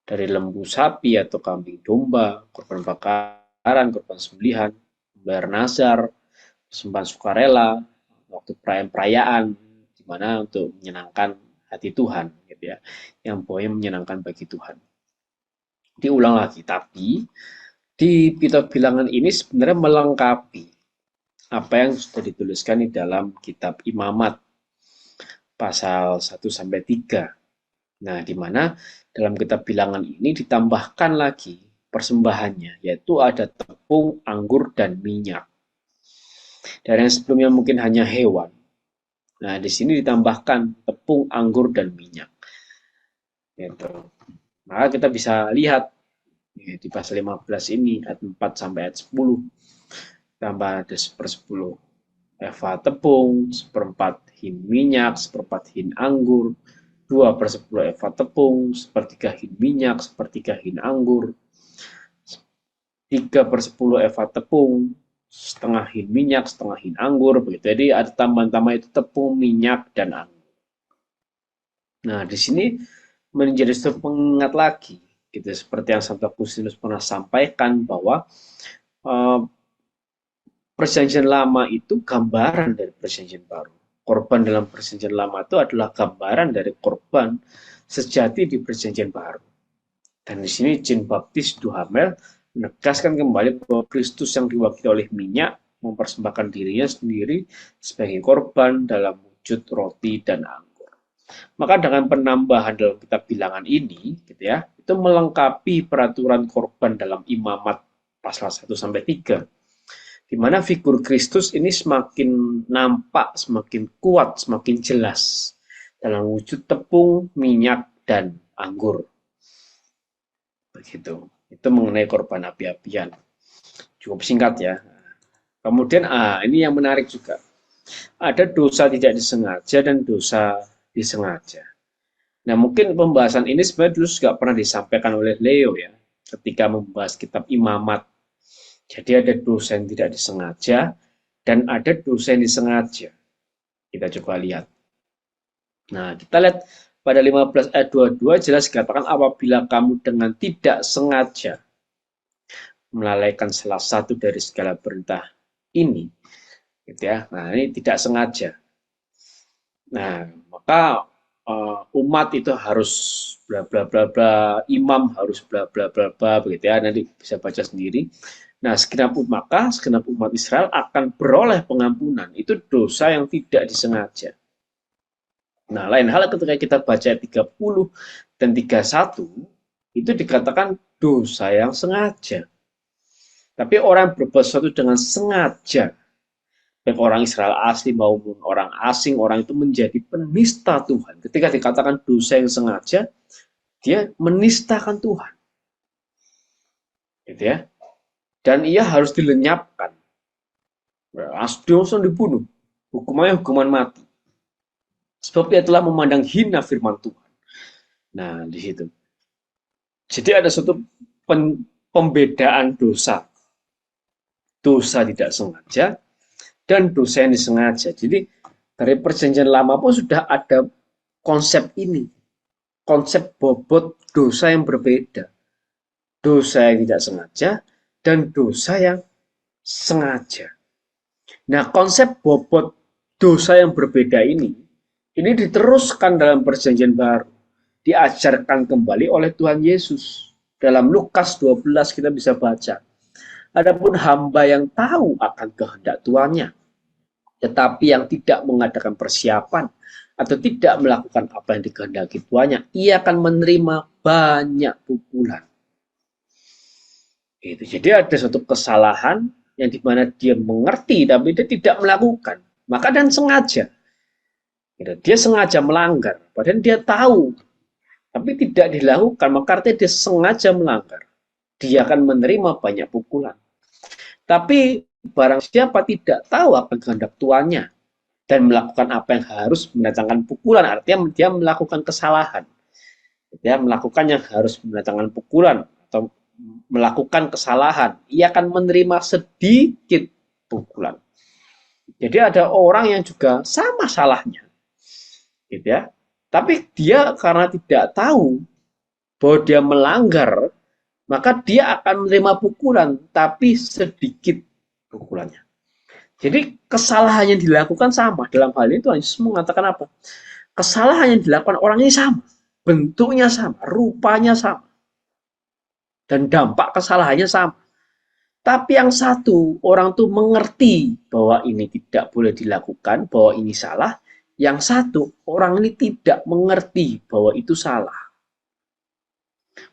dari lembu sapi atau kambing domba, korban bakaran, korban sembelihan, bayar nazar, persembahan sukarela, waktu perayaan-perayaan, di mana untuk menyenangkan hati Tuhan, gitu ya, yang pokoknya menyenangkan bagi Tuhan. Diulang lagi, tapi di kitab bilangan ini sebenarnya melengkapi apa yang sudah dituliskan di dalam kitab Imamat pasal 1 sampai 3. Nah, di mana dalam kitab bilangan ini ditambahkan lagi persembahannya, yaitu ada tepung, anggur, dan minyak. Dan yang sebelumnya mungkin hanya hewan. Nah, di sini ditambahkan tepung, anggur, dan minyak. Gitu. Maka kita bisa lihat di pasal 15 ini ayat 4 sampai ayat 10 tambah ada 1/10 eva tepung, 1/4 hin minyak, 1/4 hin anggur, 2/10 eva tepung, 1/3 hin minyak, 1/3 hin anggur, 3/10 eva tepung, setengah hin minyak, setengah hin anggur, begitu. Jadi ada tambahan-tambahan itu tepung, minyak, dan anggur. Nah, di sini menjadi satu pengingat lagi, gitu. Seperti yang Santo Agustinus pernah sampaikan bahwa Perjanjian Lama itu gambaran dari Perjanjian Baru. Korban dalam Perjanjian Lama itu adalah gambaran dari korban sejati di Perjanjian Baru. Dan di sini Jean Baptiste Duhamel menegaskan kembali bahwa Kristus yang diwakili oleh minyak mempersembahkan dirinya sendiri sebagai korban dalam wujud roti dan anggur. Maka dengan penambahan dalam kitab bilangan ini, gitu ya, itu melengkapi peraturan korban dalam Imamat pasal 1 sampai 3. Di mana figur Kristus ini semakin nampak, semakin kuat, semakin jelas dalam wujud tepung, minyak, dan anggur. Begitu. Itu mengenai korban api-apian. Cukup singkat ya. Kemudian ini yang menarik juga. Ada dosa tidak disengaja dan dosa disengaja. Nah, mungkin pembahasan ini sebenarnya dulu juga pernah disampaikan oleh Leo ya, ketika membahas kitab Imamat. Jadi ada dosa yang tidak disengaja dan ada dosa yang disengaja. Kita coba lihat. Nah, kita lihat pada 15 ayat 22 jelas dikatakan apabila kamu dengan tidak sengaja melalaikan salah satu dari segala perintah ini, gitu ya. Nah, ini tidak sengaja. Nah, maka umat itu harus bla bla bla bla, imam harus bla bla bla bla, begitu ya. Nanti bisa baca sendiri. Nah, segenap umat Israel akan beroleh pengampunan. Itu dosa yang tidak disengaja. Nah, lain hal ketika kita baca 30 dan 31, itu dikatakan dosa yang sengaja. Tapi orang yang berbuat sesuatu dengan sengaja, baik orang Israel asli maupun orang asing, orang itu menjadi penista Tuhan. Ketika dikatakan dosa yang sengaja, dia menistakan Tuhan. Gitu ya. Dan ia harus dilenyapkan. Dosa dibunuh. Hukumannya hukuman mati. Sebab ia telah memandang hina firman Tuhan. Nah, di situ. Jadi ada suatu pembedaan dosa. dosa tidak sengaja, dan dosa yang disengaja. Jadi dari perjanjian lama pun sudah ada konsep ini, konsep bobot dosa yang berbeda. Dosa yang tidak sengaja dan dosa yang sengaja. Nah, konsep bobot dosa yang berbeda ini diteruskan dalam perjanjian baru. Diajarkan kembali oleh Tuhan Yesus. Dalam Lukas 12 kita bisa baca. Adapun hamba yang tahu akan kehendak tuannya, tetapi yang tidak mengadakan persiapan atau tidak melakukan apa yang dikehendaki tuannya, ia akan menerima banyak pukulan. Jadi ada suatu kesalahan yang dimana dia mengerti tapi dia tidak melakukan, maka dan sengaja. Dia sengaja melanggar, padahal dia tahu tapi tidak dilakukan, maka artinya dia sengaja melanggar. Dia akan menerima banyak pukulan. Tapi barang siapa tidak tahu apa kehendak tuannya dan melakukan apa yang harus mendatangkan pukulan, artinya dia melakukan kesalahan. Dia melakukan yang harus mendatangkan pukulan atau melakukan kesalahan, ia akan menerima sedikit pukulan. Jadi ada orang yang juga sama salahnya, gitu ya. Tapi dia karena tidak tahu bahwa dia melanggar, maka dia akan menerima pukulan, tapi sedikit pukulannya. Jadi kesalahan yang dilakukan sama. Dalam hal ini Tuhan Yesus mengatakan apa? Kesalahan yang dilakukan orang ini sama, bentuknya sama, rupanya sama, dan dampak kesalahannya sama. Tapi yang satu, orang tuh mengerti bahwa ini tidak boleh dilakukan, bahwa ini salah. Yang satu, orang ini tidak mengerti bahwa itu salah.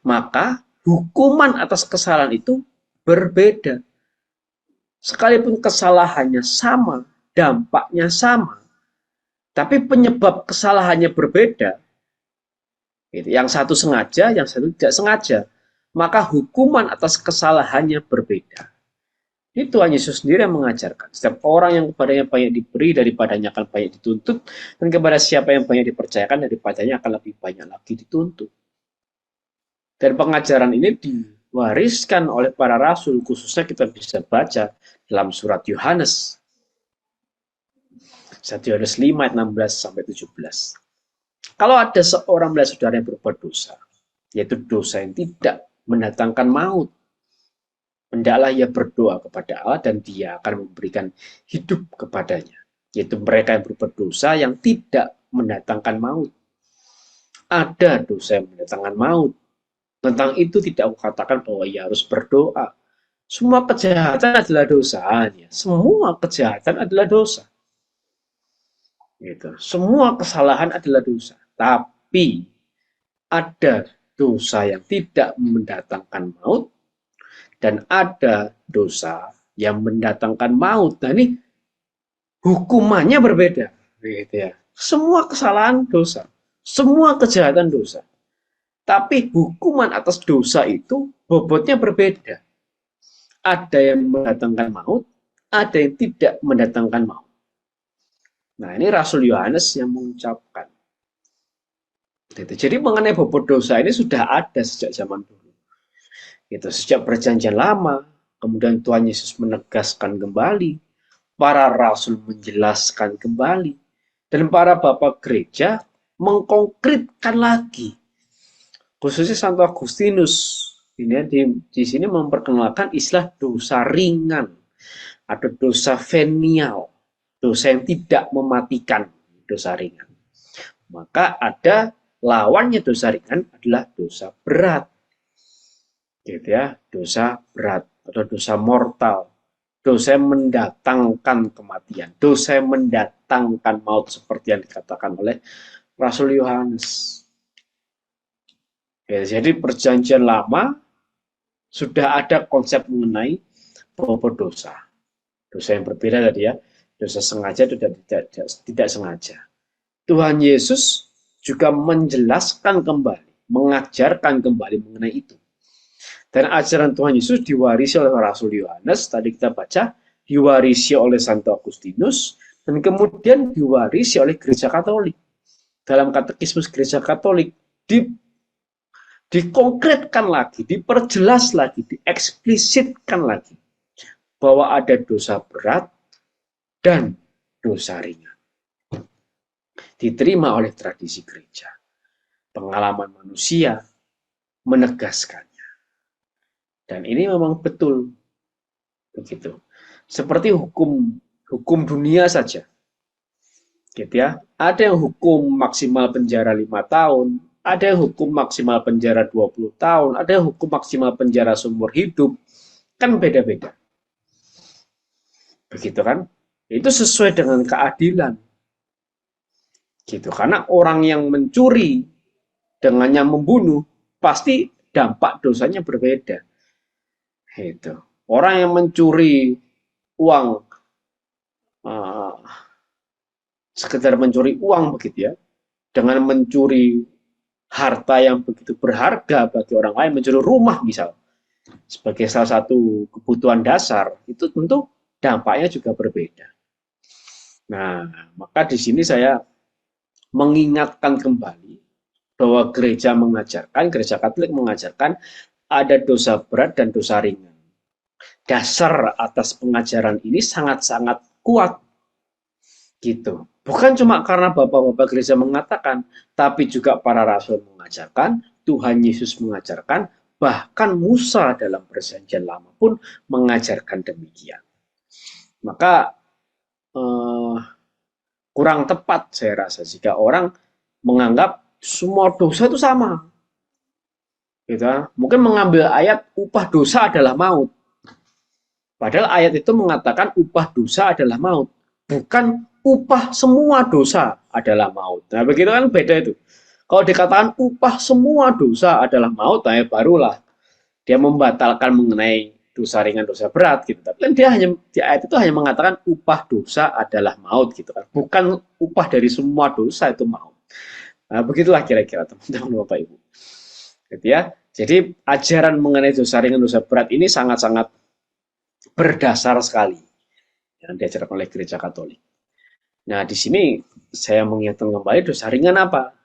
Maka hukuman atas kesalahan itu berbeda. Sekalipun kesalahannya sama, dampaknya sama, tapi penyebab kesalahannya berbeda. Yang satu sengaja, yang satu tidak sengaja. Maka hukuman atas kesalahannya berbeda. Ini Tuhan Yesus sendiri yang mengajarkan. Setiap orang yang kepadanya banyak diberi, daripadanya akan banyak dituntut. Dan kepada siapa yang banyak dipercayakan, daripadanya akan lebih banyak lagi dituntut. Dan pengajaran ini diwariskan oleh para rasul, khususnya kita bisa baca dalam surat Yohanes. 1 Yohanes 5 ayat 16-17. Kalau ada seorang melihat saudara yang berbuat dosa, yaitu dosa yang tidak mendatangkan maut, hendaklah ia berdoa kepada Allah dan dia akan memberikan hidup kepadanya, yaitu mereka yang berbuat dosa yang tidak mendatangkan maut. Ada dosa yang mendatangkan maut. Tentang itu tidak aku katakan bahwa ia harus berdoa. Semua kejahatan adalah dosa. Semua kejahatan adalah dosa. Gitu. Semua kesalahan adalah dosa. Tapi ada dosa yang tidak mendatangkan maut dan ada dosa yang mendatangkan maut. Nah ini hukumannya berbeda. Gitu ya. Semua kesalahan dosa. Semua kejahatan dosa. Tapi hukuman atas dosa itu bobotnya berbeda. Ada yang mendatangkan maut, ada yang tidak mendatangkan maut. Nah ini Rasul Yohanes yang mengucapkan. Jadi mengenai bobot dosa ini sudah ada sejak zaman dulu. Sejak perjanjian lama, kemudian Tuhan Yesus menegaskan kembali, para rasul menjelaskan kembali, dan para bapak gereja mengkonkretkan lagi. Khususnya Santo Agustinus ini di sini memperkenalkan istilah dosa ringan atau dosa venial, dosa yang tidak mematikan, dosa ringan. Maka ada lawannya dosa ringan adalah dosa berat, gitu ya, dosa berat atau dosa mortal, dosa yang mendatangkan kematian, dosa yang mendatangkan maut seperti yang dikatakan oleh Rasul Yohanes. Jadi perjanjian lama sudah ada konsep mengenai bobot dosa. Dosa yang berbeda tadi ya, dosa sengaja dan tidak sengaja. Tuhan Yesus juga menjelaskan kembali, mengajarkan kembali mengenai itu. Dan ajaran Tuhan Yesus diwarisi oleh Rasul Yohanes, tadi kita baca, diwarisi oleh Santo Agustinus, dan kemudian diwarisi oleh Gereja Katolik. Dalam Katekismus Gereja Katolik, dikonkretkan lagi, diperjelas lagi, dieksplisitkan lagi bahwa ada dosa berat dan dosa ringan. Diterima oleh tradisi gereja. Pengalaman manusia menegaskannya. Dan ini memang betul begitu. Seperti hukum dunia saja. Gitu ya. Ada yang hukum maksimal penjara 5 tahun, ada yang hukum maksimal penjara 20 tahun, ada yang hukum maksimal penjara seumur hidup. Kan beda-beda. Begitu kan? Itu sesuai dengan keadilan. Gitu. Karena orang yang mencuri dengan yang membunuh pasti dampak dosanya berbeda. Gitu. Orang yang mencuri uang sekedar mencuri uang begitu ya, dengan mencuri harta yang begitu berharga bagi orang lain, mencuri rumah misal sebagai salah satu kebutuhan dasar, itu tentu dampaknya juga berbeda. Nah, maka di sini saya mengingatkan kembali bahwa gereja Katolik mengajarkan ada dosa berat dan dosa ringan. Dasar atas pengajaran ini sangat-sangat kuat. Gitu. Bukan cuma karena bapak-bapak gereja mengatakan, tapi juga para rasul mengajarkan, Tuhan Yesus mengajarkan, bahkan Musa dalam Perjanjian Lama pun mengajarkan demikian. Maka kurang tepat saya rasa jika orang menganggap semua dosa itu sama. Gitu. Mungkin mengambil ayat upah dosa adalah maut. Padahal ayat itu mengatakan upah dosa adalah maut. Bukan upah semua dosa adalah maut. Nah, begitu kan beda itu. Kalau dikatakan upah semua dosa adalah maut, nah barulah dia membatalkan mengenai dosa ringan, dosa berat gitu. Tapi kan dia hanya di ayat itu hanya mengatakan upah dosa adalah maut gitu kan. Bukan upah dari semua dosa itu maut. Nah, begitulah kira-kira teman-teman Bapak Ibu. Gitu ya. Jadi ajaran mengenai dosa ringan, dosa berat ini sangat-sangat berdasar sekali yang diajarkan oleh gereja Katolik. Nah, di sini saya mengingatkan kembali dosa ringan apa?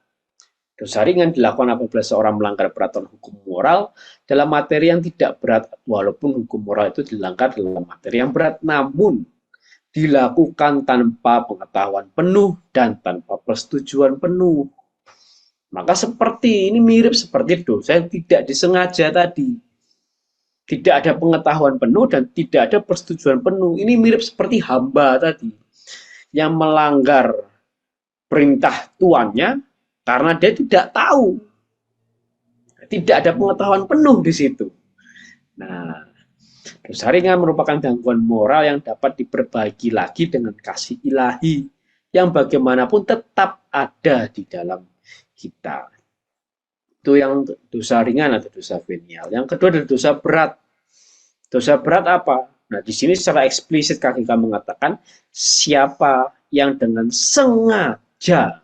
Dosa ringan dilakukan apabila seorang melanggar peraturan hukum moral dalam materi yang tidak berat, walaupun hukum moral itu dilanggar dalam materi yang berat, namun dilakukan tanpa pengetahuan penuh dan tanpa persetujuan penuh. Maka seperti ini mirip seperti dosa yang tidak disengaja tadi. Tidak ada pengetahuan penuh dan tidak ada persetujuan penuh. Ini mirip seperti hamba tadi yang melanggar perintah tuannya karena dia tidak tahu. Tidak ada pengetahuan penuh di situ. Nah, dosa ringan merupakan gangguan moral yang dapat diperbaiki lagi dengan kasih ilahi yang bagaimanapun tetap ada di dalam kita. Itu yang dosa ringan atau dosa venial. Yang kedua adalah dosa berat. Dosa berat apa? Nah, di sini secara eksplisit KGK mengatakan siapa yang dengan sengaja,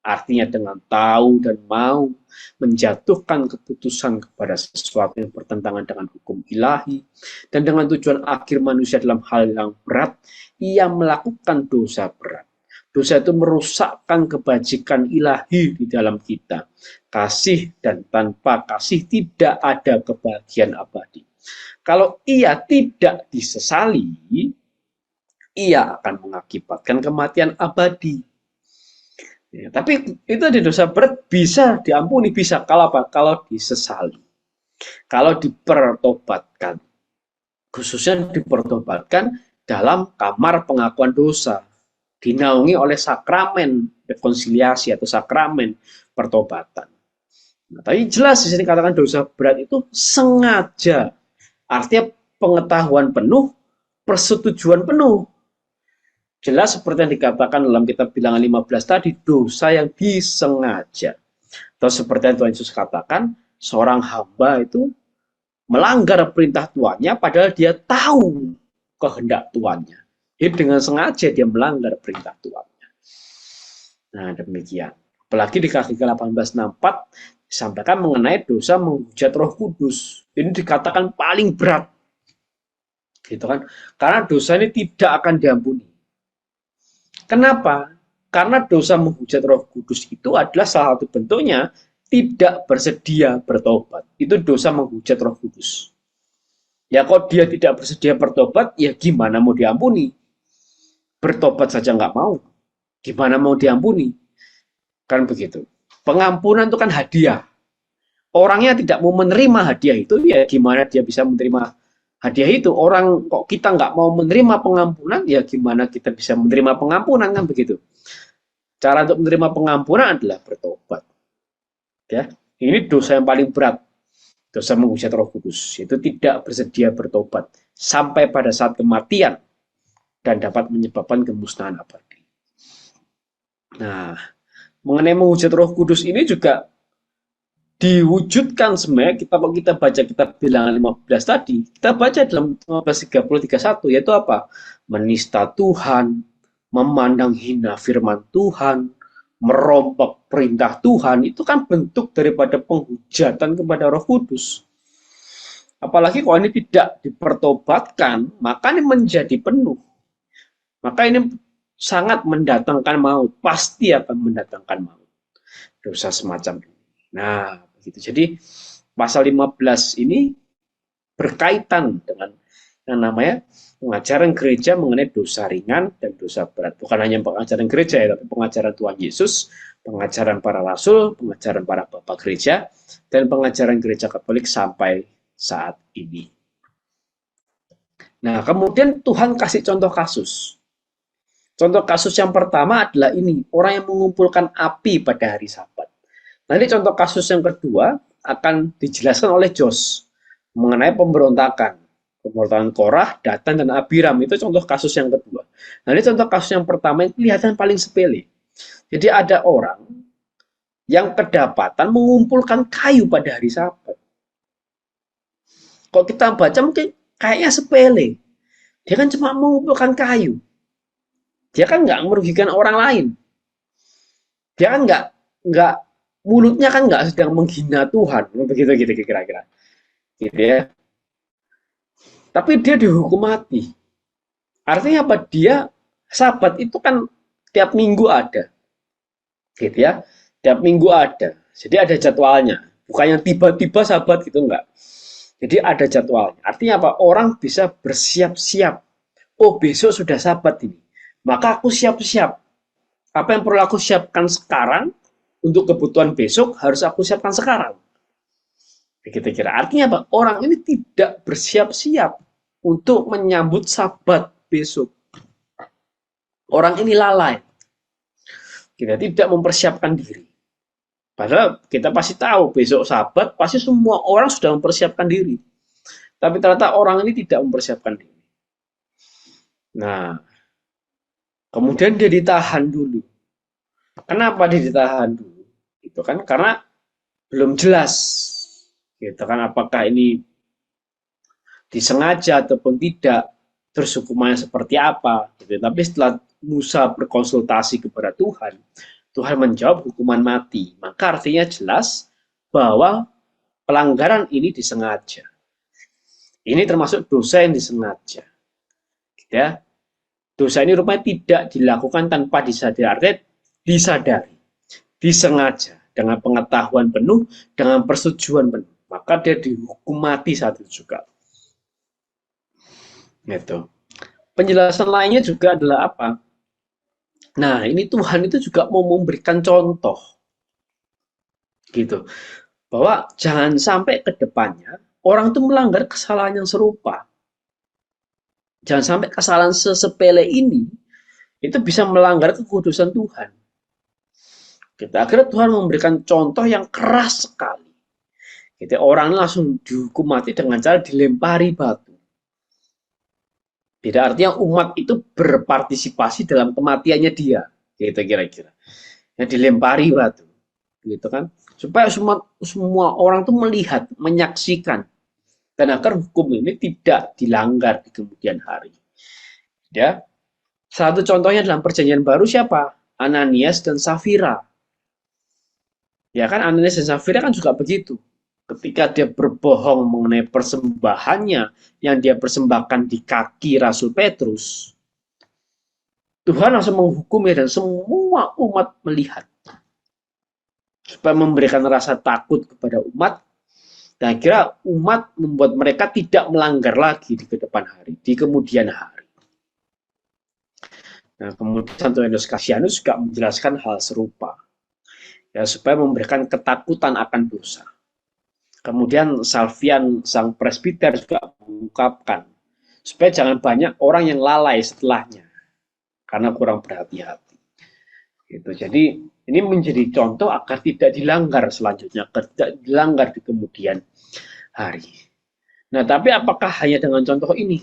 artinya dengan tahu dan mau menjatuhkan keputusan kepada sesuatu yang bertentangan dengan hukum ilahi dan dengan tujuan akhir manusia dalam hal yang berat, ia melakukan dosa berat. Dosa itu merusakkan kebajikan ilahi di dalam kita. Kasih dan tanpa kasih tidak ada kebahagiaan abadi. Kalau ia tidak disesali, ia akan mengakibatkan kematian abadi. Ya, tapi itu di dosa berat bisa diampuni, bisa kalau apa? Kalau disesali. Kalau dipertobatkan. Khususnya dipertobatkan dalam kamar pengakuan dosa. Dinaungi oleh sakramen rekonsiliasi atau sakramen pertobatan. Nah, tapi jelas di sini katakan dosa berat itu sengaja. Artinya pengetahuan penuh, persetujuan penuh. Jelas seperti yang dikatakan dalam kitab Bilangan 15 tadi, dosa yang disengaja. Atau seperti yang Tuhan Yesus katakan, seorang hamba itu melanggar perintah tuannya padahal dia tahu kehendak tuannya. Jadi dengan sengaja dia melanggar perintah tuannya. Nah, demikian. Apalagi di KGK 1864 disampaikan mengenai dosa menghujat Roh Kudus. Ini dikatakan paling berat. Gitu kan? Karena dosa ini tidak akan diampuni. Kenapa? Karena dosa menghujat Roh Kudus itu adalah salah satu bentuknya tidak bersedia bertobat. Itu dosa menghujat Roh Kudus. Ya kalau dia tidak bersedia bertobat, ya gimana mau diampuni? Bertobat saja nggak mau, gimana mau diampuni? Kan begitu. Pengampunan itu kan hadiah. Orangnya tidak mau menerima hadiah itu, ya gimana dia bisa menerima hadiah itu? Orang kok kita nggak mau menerima pengampunan, ya gimana kita bisa menerima pengampunan, kan begitu. Cara untuk menerima pengampunan adalah bertobat. Ya, ini dosa yang paling berat, dosa menghujat Roh Kudus, itu tidak bersedia bertobat sampai pada saat kematian dan dapat menyebabkan kemusnahan abadi. Nah, mengenai menghujat Roh Kudus ini juga diwujudkan sebenarnya kita baca kitab Bilangan 15 tadi, kita baca dalam 15:30-31, yaitu apa? Menista Tuhan, memandang hina firman Tuhan, merompok perintah Tuhan, itu kan bentuk daripada penghujatan kepada Roh Kudus. Apalagi kalau ini tidak dipertobatkan, maka ini menjadi penuh. Maka ini sangat mendatangkan maut, pasti akan mendatangkan maut. Dosa semacam ini. Nah, begitu. Jadi pasal 15 ini berkaitan dengan yang namanya pengajaran gereja mengenai dosa ringan dan dosa berat. Bukan hanya pengajaran gereja ya, tapi pengajaran Tuhan Yesus, pengajaran para rasul, pengajaran para bapak gereja, dan pengajaran gereja Katolik sampai saat ini. Nah, kemudian Tuhan kasih contoh kasus. Contoh kasus yang pertama adalah ini, orang yang mengumpulkan api pada hari Sabat. Nanti contoh kasus yang kedua akan dijelaskan oleh Jos mengenai pemberontakan. Pemberontakan Korah, Datan, dan Abiram. Itu contoh kasus yang kedua. Nanti contoh kasus yang pertama yang kelihatan paling sepele. Jadi ada orang yang kedapatan mengumpulkan kayu pada hari Sabat. Kalau kita baca mungkin kayaknya sepele. Dia kan cuma mengumpulkan kayu. Dia kan nggak merugikan orang lain. Dia kan nggak mulutnya kan nggak sedang menghina Tuhan, begitu gitu kira-kira, gitu ya. Tapi dia dihukum mati. Artinya apa? Dia Sabat itu kan tiap minggu ada, gitu ya. Tiap minggu ada. Jadi ada jadwalnya. Bukan yang tiba-tiba Sabat gitu enggak. Jadi ada jadwalnya. Artinya apa? Orang bisa bersiap-siap. Oh, besok sudah Sabat ini. Maka aku siap-siap. Apa yang perlu aku siapkan sekarang untuk kebutuhan besok harus aku siapkan sekarang. Begitu kira. Artinya apa? Orang ini tidak bersiap-siap untuk menyambut Sabat besok. Orang ini lalai. Kita tidak mempersiapkan diri. Padahal kita pasti tahu besok Sabat pasti semua orang sudah mempersiapkan diri. Tapi ternyata orang ini tidak mempersiapkan diri. Nah, kemudian dia ditahan dulu. Kenapa dia ditahan dulu? Itu kan karena belum jelas. Gitu kan, apakah ini disengaja ataupun tidak, terus hukumannya seperti apa. Gitu. Tapi setelah Musa berkonsultasi kepada Tuhan, Tuhan menjawab hukuman mati. Maka artinya jelas bahwa pelanggaran ini disengaja. Ini termasuk dosa yang disengaja. Gitu ya. Dosa ini rupanya tidak dilakukan tanpa disadari, disengaja, dengan pengetahuan penuh, dengan persetujuan penuh. Maka dia dihukum mati saat itu juga. Gitu. Penjelasan lainnya juga adalah apa? Nah, ini Tuhan itu juga mau memberikan contoh. Gitu. Bahwa jangan sampai ke depannya orang itu melanggar kesalahan yang serupa. Jangan sampai kesalahan sesepele ini itu bisa melanggar kekudusan Tuhan. Kita akhirnya Tuhan memberikan contoh yang keras sekali. Gitu, orang langsung dihukum mati dengan cara dilempari batu. Tidak artinya umat itu berpartisipasi dalam kematiannya dia, gitu kira-kira. Yang dilempari batu, gitu kan? Supaya semua orang tuh melihat, menyaksikan, dan agar hukum ini tidak dilanggar di kemudian hari. Ya, satu contohnya dalam Perjanjian Baru siapa? Ananias dan Safira. Ya kan, Ananias dan Safira kan juga begitu. Ketika dia berbohong mengenai persembahannya yang dia persembahkan di kaki Rasul Petrus, Tuhan langsung menghukumnya dan semua umat melihat. Supaya memberikan rasa takut kepada umat, Dan kira umat membuat mereka tidak melanggar lagi di kedepan hari, di kemudian hari. Nah, kemudian Santo Yohanes Cassianus juga menjelaskan hal serupa, ya, supaya memberikan ketakutan akan dosa. Kemudian Salvian sang presbiter juga mengungkapkan supaya jangan banyak orang yang lalai setelahnya karena kurang berhati-hati. Gitu. Jadi ini menjadi contoh agar tidak dilanggar selanjutnya, agar tidak dilanggar di kemudian hari. Nah, tapi apakah hanya dengan contoh ini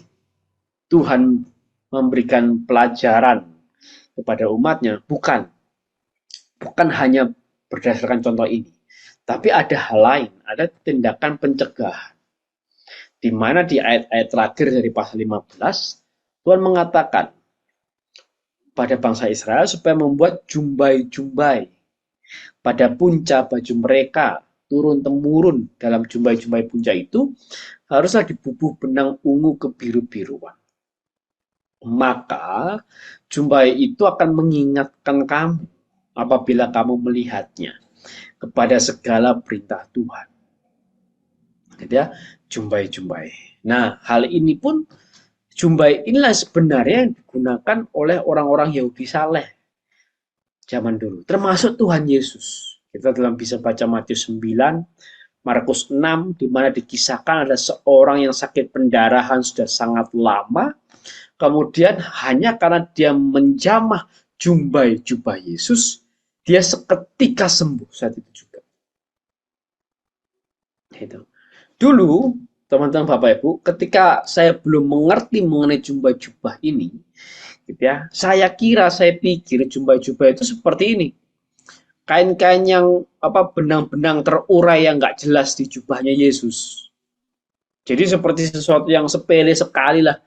Tuhan memberikan pelajaran kepada umatnya? Bukan. Bukan hanya berdasarkan contoh ini. Tapi ada hal lain, ada tindakan pencegahan. Di mana di ayat-ayat terakhir dari pasal 15, Tuhan mengatakan pada bangsa Israel supaya membuat jumbai-jumbai pada punca baju mereka, turun-temurun dalam jumbai-jumbai punca itu, haruslah dibubuh benang ungu kebiru-biruan. Maka jumbai itu akan mengingatkan kamu apabila kamu melihatnya kepada segala perintah Tuhan. Jadi ya, jumbai-jumbai. Nah, hal ini pun jumbai inilah sebenarnya yang digunakan oleh orang-orang Yahudi saleh zaman dulu, termasuk Tuhan Yesus. Kita dalam bisa baca Matius 9, Markus 6, di mana dikisahkan ada seorang yang sakit pendarahan sudah sangat lama, kemudian hanya karena dia menjamah jubah Yesus, dia seketika sembuh saat itu juga. Itu. Dulu, teman-teman Bapak Ibu, ketika saya belum mengerti mengenai jubah-jubah ini, gitu ya, saya pikir jubah-jubah itu seperti ini. Kain-kain yang benang-benang terurai yang nggak jelas di jubahnya Yesus. Jadi seperti sesuatu yang sepele sekali lah.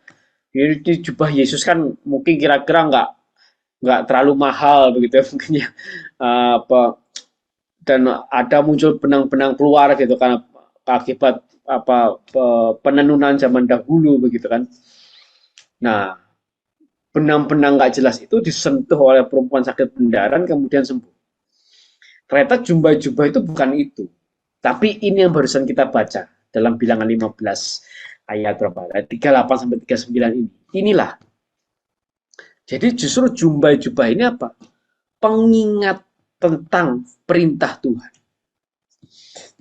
Jadi jubah Yesus kan mungkin kira-kira nggak terlalu mahal begitu ya mungkin ya. Dan ada muncul benang-benang keluar gitu karena akibat penenunan zaman dahulu begitu kan. Nah, benang-benang nggak jelas itu disentuh oleh perempuan sakit pendarahan kemudian sembuh. Ternyata jubah-jubah itu bukan itu. Tapi ini yang barusan kita baca dalam bilangan 15 ayat berapa? Ayat 38 sampai 39 ini. Inilah. Jadi justru jubah-jubah ini apa? Pengingat tentang perintah Tuhan.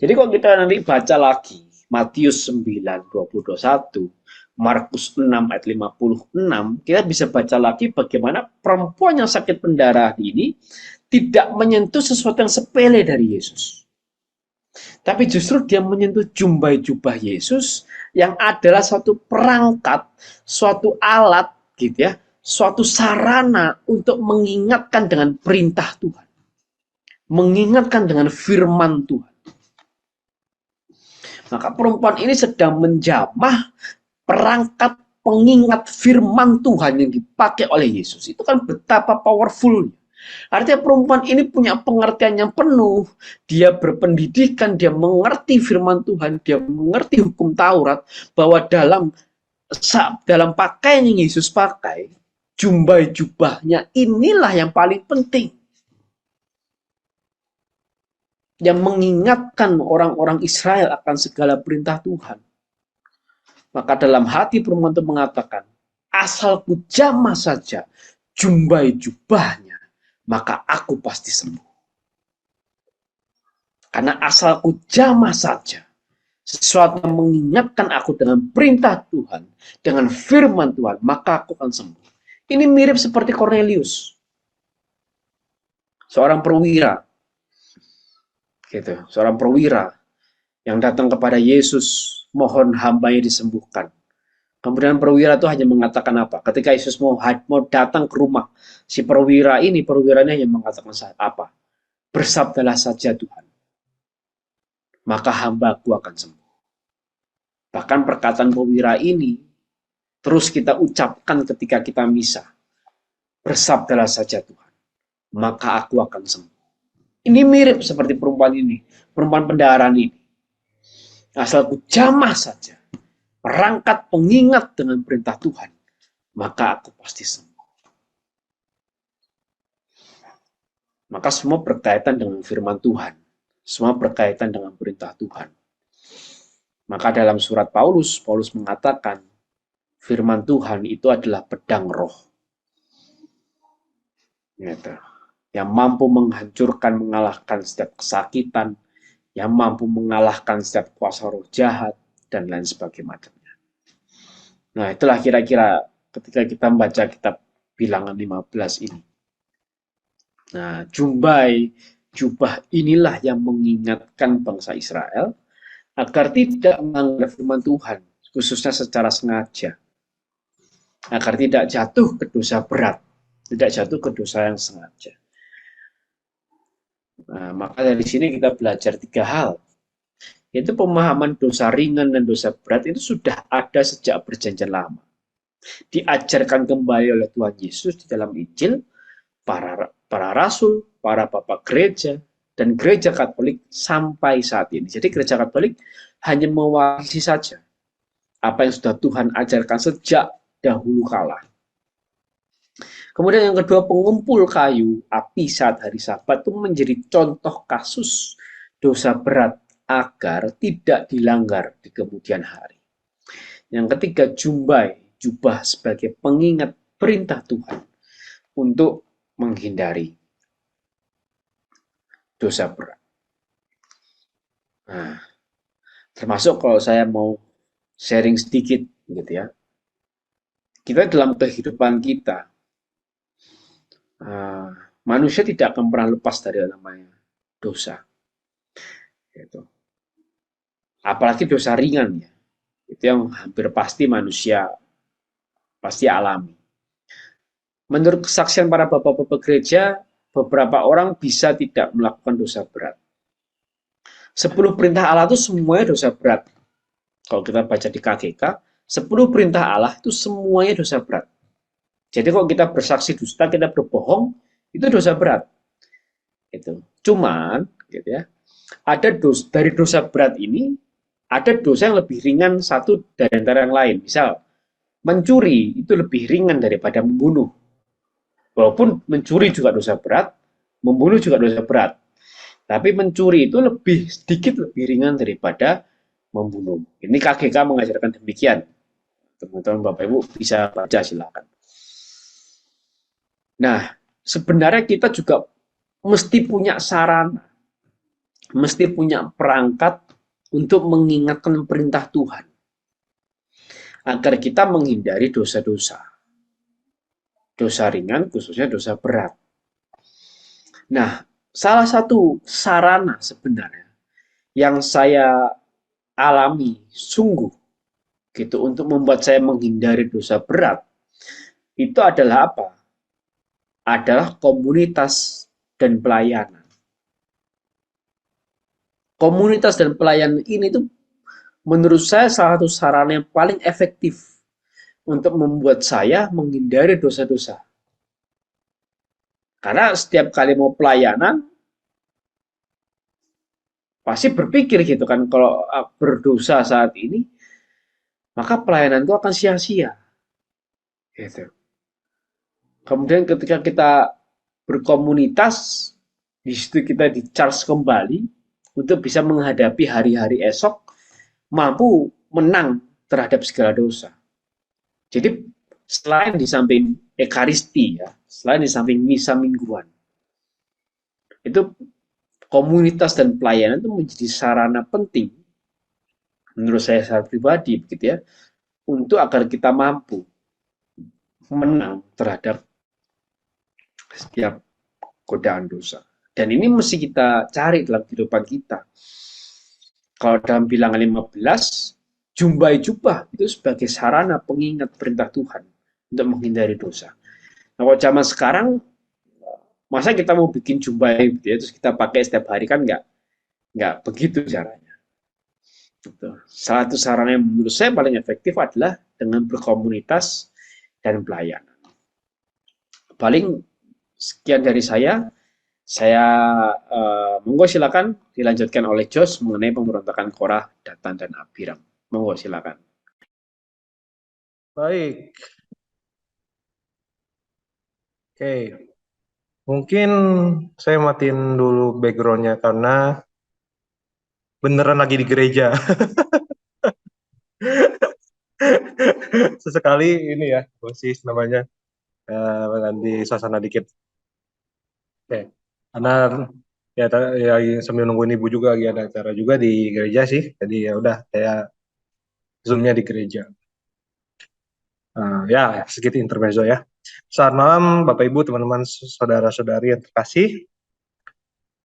Jadi kalau kita nanti baca lagi Matius 9, 20-21, Markus 6 ayat 56, kita bisa baca lagi bagaimana perempuan yang sakit pendarahan ini tidak menyentuh sesuatu yang sepele dari Yesus. Tapi justru dia menyentuh jubah Yesus yang adalah suatu perangkat, suatu alat gitu ya, suatu sarana untuk mengingatkan dengan perintah Tuhan. Mengingatkan dengan firman Tuhan. Maka perempuan ini sedang menjamah perangkat pengingat firman Tuhan yang dipakai oleh Yesus. Itu kan betapa powerful. Artinya perempuan ini punya pengertian yang penuh. Dia berpendidikan, dia mengerti firman Tuhan, dia mengerti hukum Taurat, bahwa dalam pakaian yang Yesus pakai, jubahnya inilah yang paling penting. Yang mengingatkan orang-orang Israel akan segala perintah Tuhan. Maka dalam hati perempuan itu mengatakan, asal ku jamah saja jubahnya, maka aku pasti sembuh. Karena asal ku jamah saja sesuatu yang mengingatkan aku dengan perintah Tuhan, dengan firman Tuhan, maka aku akan sembuh. Ini mirip seperti Cornelius, seorang perwira, gitu, seorang perwira yang datang kepada Yesus, mohon hambanya disembuhkan. Kemudian perwira itu hanya mengatakan apa? Ketika Yesus mau datang ke rumah si perwiranya hanya mengatakan apa? Bersabdalah saja Tuhan, maka hambaku akan sembuh. Bahkan perkataan perwira ini terus kita ucapkan ketika kita misa. Bersabdalah saja Tuhan, maka aku akan sembuh. Ini mirip seperti perempuan ini, perempuan pendarahan ini. Asal ku jamah saja perangkat pengingat dengan perintah Tuhan, maka aku pasti sembuh. Maka semua berkaitan dengan firman Tuhan. Semua berkaitan dengan perintah Tuhan. Maka dalam surat Paulus, Paulus mengatakan firman Tuhan itu adalah pedang roh. Gitu. Yang mampu menghancurkan, mengalahkan setiap kesakitan, yang mampu mengalahkan setiap kuasa roh jahat, dan lain sebagainya. Nah, itulah kira-kira ketika kita membaca kitab Bilangan 15 ini. Nah, jubah inilah yang mengingatkan bangsa Israel agar tidak melanggar firman Tuhan, khususnya secara sengaja, agar tidak jatuh ke dosa berat, tidak jatuh ke dosa yang sengaja. Nah, maka dari sini kita belajar 3 hal, yaitu pemahaman dosa ringan dan dosa berat itu sudah ada sejak perjanjian lama. Diajarkan kembali oleh Tuhan Yesus di dalam Injil, para rasul, para bapak gereja, dan gereja Katolik sampai saat ini. Jadi gereja Katolik hanya mewarisi saja apa yang sudah Tuhan ajarkan sejak dahulu kala. Kemudian yang kedua, pengumpul kayu api saat hari Sabat itu menjadi contoh kasus dosa berat agar tidak dilanggar di kemudian hari. Yang ketiga, jubah sebagai pengingat perintah Tuhan untuk menghindari dosa berat. Nah, termasuk kalau saya mau sharing sedikit gitu ya. Kita dalam kehidupan kita, manusia tidak akan pernah lepas dari namanya dosa. Gitu. Apalagi dosa ringan ya. Itu yang hampir pasti manusia pasti alami. Menurut kesaksian para bapak-bapak gereja, beberapa orang bisa tidak melakukan dosa berat. 10 perintah Allah itu semuanya dosa berat. Kalau kita baca di KGK, 10 perintah Allah itu semuanya dosa berat. Jadi kalau kita bersaksi dusta, kita berbohong, itu dosa berat. Itu. Cuman, gitu ya, ada dari dosa berat ini, ada dosa yang lebih ringan satu dari antara yang lain. Misal, mencuri itu lebih ringan daripada membunuh. Walaupun mencuri juga dosa berat, membunuh juga dosa berat. Tapi mencuri itu sedikit lebih ringan daripada membunuh. Ini KGK mengajarkan demikian. Teman-teman Bapak Ibu bisa baca silakan. Nah, sebenarnya kita juga mesti punya sarana, mesti punya perangkat untuk mengingatkan perintah Tuhan agar kita menghindari dosa-dosa. Dosa ringan, khususnya dosa berat. Nah, salah satu sarana sebenarnya yang saya alami sungguh gitu untuk membuat saya menghindari dosa berat itu adalah apa? Adalah komunitas dan pelayanan. Komunitas dan pelayanan ini tuh menurut saya salah satu sarana yang paling efektif untuk membuat saya menghindari dosa-dosa. Karena setiap kali mau pelayanan, pasti berpikir gitu kan, kalau berdosa saat ini, maka pelayananku akan sia-sia. Gitu. Kemudian ketika kita berkomunitas, di situ kita di-charge kembali untuk bisa menghadapi hari-hari esok, mampu menang terhadap segala dosa. Jadi selain di samping ekaristi ya, selain di samping misa mingguan, itu komunitas dan pelayanan itu menjadi sarana penting menurut saya secara pribadi begitu ya, untuk agar kita mampu menang terhadap setiap godaan dosa. Dan ini mesti kita cari dalam kehidupan kita. Kalau dalam Bilangan 15, jumbai jubah itu sebagai sarana pengingat perintah Tuhan untuk menghindari dosa. Nah, kalau zaman sekarang, masa kita mau bikin jumbai gitu ya, terus kita pakai setiap hari kan nggak begitu caranya. Gitu. Salah satu sarana yang menurut saya paling efektif adalah dengan berkomunitas dan pelayanan. Paling sekian dari saya. Saya monggo silakan dilanjutkan oleh Jos mengenai pemberontakan Korah, Datan, dan Abiram. Monggo silakan. Baik. Oke. Mungkin saya matiin dulu background-nya karena beneran lagi di gereja. sesekali ini ya, masih namanya ganti suasana dikit. Oke, karena ya sambil nungguin ibu juga lagi ada acara juga di gereja sih, jadi ya udah saya zoomnya di gereja. Ya sedikit intermezzo ya. Selamat malam Bapak Ibu, teman-teman, saudara-saudari yang terkasih.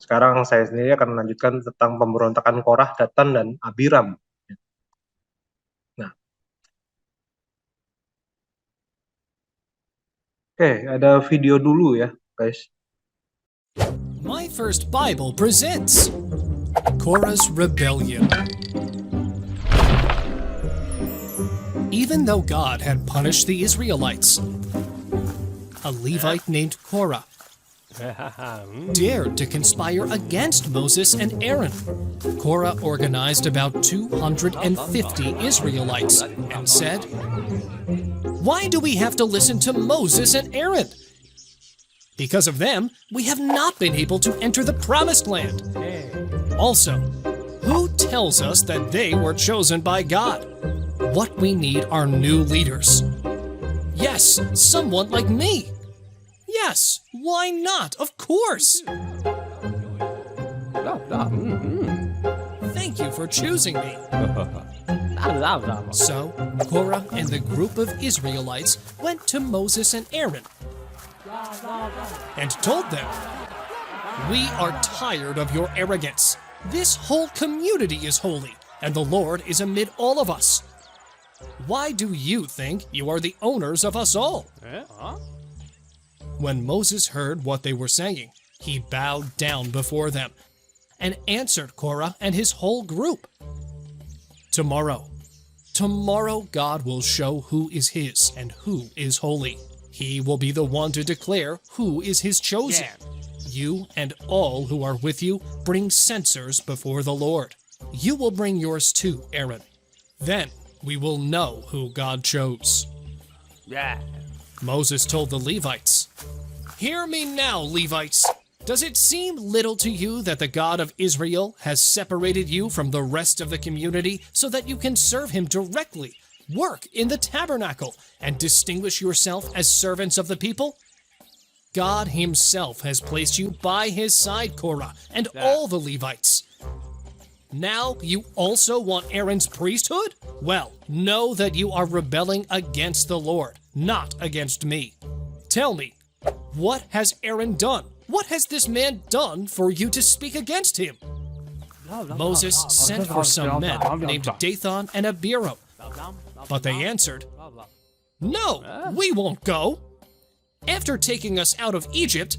Sekarang saya sendiri akan melanjutkan tentang pemberontakan Korah, Datan, dan Abiram. Nah, oke, ada video dulu ya, guys. My First Bible presents Korah's Rebellion. Even though God had punished the Israelites, a Levite named Korah dared to conspire against Moses and Aaron. Korah organized about 250 Israelites and said, "Why do we have to listen to Moses and Aaron? Because of them, we have not been able to enter the promised land. Also, who tells us that they were chosen by God? What we need are new leaders. Yes, someone like me. Yes, why not? Of course. Thank you for choosing me." So, Korah and the group of Israelites went to Moses and Aaron and told them, "We are tired of your arrogance. This whole community is holy, and the Lord is amid all of us. Why do you think you are the owners of us all?" When Moses heard what they were saying, he bowed down before them and answered Korah and his whole group, Tomorrow God will show who is his and who is holy. He will be the one to declare who is his chosen. You and all who are with you bring censers before the Lord. You will bring yours too, Aaron. Then we will know who God chose." Moses told the Levites, "Hear me now, Levites. Does it seem little to you that the God of Israel has separated you from the rest of the community so that you can serve him directly, work in the tabernacle, and distinguish yourself as servants of the people? God himself has placed you by his side, Korah, and all the Levites. Now you also want Aaron's priesthood? Well, know that you are rebelling against the Lord, not against me. Tell me, what has Aaron done? What has this man done for you to speak against him?" Moses sent for some men named Dathan and Abiram, but they answered, "No, we won't go. After taking us out of Egypt,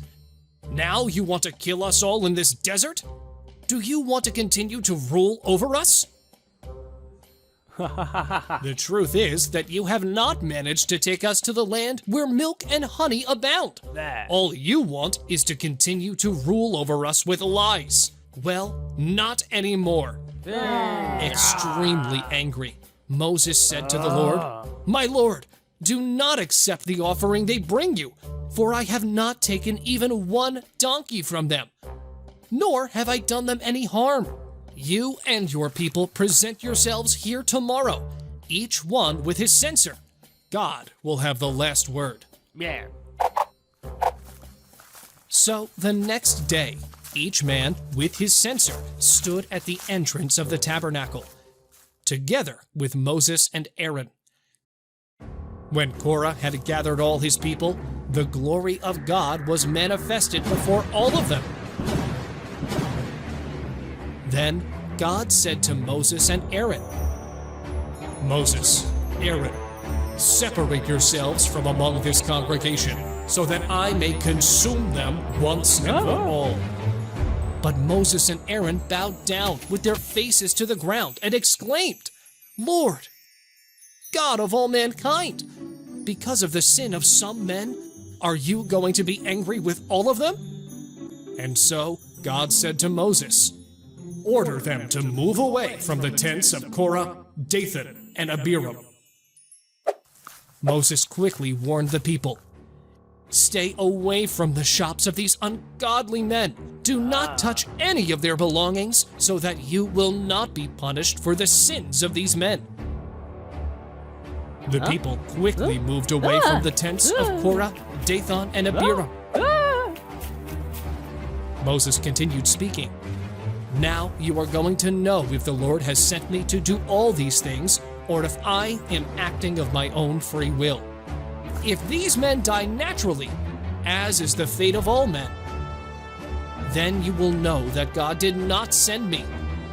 now you want to kill us all in this desert? Do you want to continue to rule over us? The truth is that you have not managed to take us to the land where milk and honey abound. All you want is to continue to rule over us with lies. Well, not anymore." Extremely angry, Moses said to the Lord, "My Lord, do not accept the offering they bring you, for I have not taken even one donkey from them, nor have I done them any harm. You and your people present yourselves here tomorrow, each one with his censer. God will have the last word." So the next day, each man with his censer stood at the entrance of the tabernacle, together with Moses and Aaron. When Korah had gathered all his people, the glory of God was manifested before all of them. Then God said to Moses and Aaron, "Moses, Aaron, separate yourselves from among this congregation, so that I may consume them once and for all." But Moses and Aaron bowed down with their faces to the ground and exclaimed, "Lord, God of all mankind, because of the sin of some men, are you going to be angry with all of them?" And so God said to Moses, "Order them to move away from the tents of Korah, Dathan, and Abiram." Moses quickly warned the people, "Stay away from the shops of these ungodly men. Do not touch any of their belongings, so that you will not be punished for the sins of these men." The people quickly moved away from the tents of Korah, Dathan, and Abiram. Moses continued speaking. Now you are going to know if the Lord has sent me to do all these things, or if I am acting of my own free will. If these men die naturally, as is the fate of all men, then you will know that God did not send me.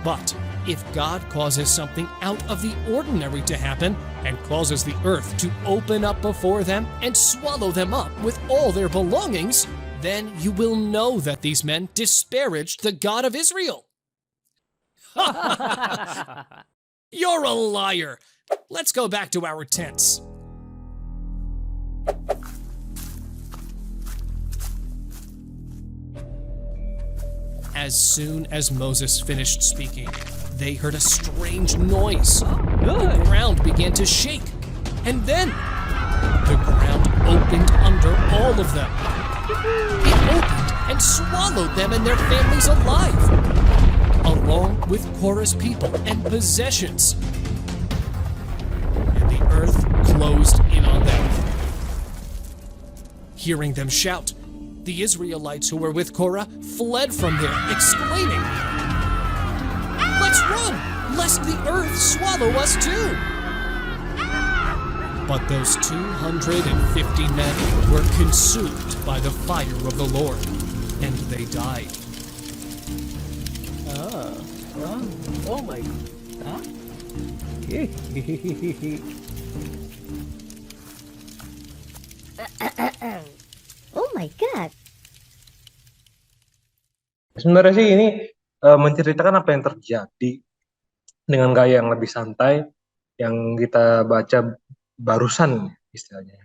But if God causes something out of the ordinary to happen, and causes the earth to open up before them and swallow them up with all their belongings, then you will know that these men disparaged the God of Israel. You're a liar. Let's go back to our tents. As soon as Moses finished speaking, they heard a strange noise. The ground began to shake, and then the ground opened under all of them. It opened and swallowed them and their families alive, along with Korah's people and possessions. And the earth closed in on them. Hearing them shout, the Israelites who were with Korah fled from there, exclaiming, "Let's run, lest the earth swallow us too." But those 250 men were consumed by the fire of the Lord, and they died. Oh my God. Oh my God. Sebenarnya sih ini menceritakan apa yang terjadi dengan gaya yang lebih santai yang kita baca barusan istilahnya.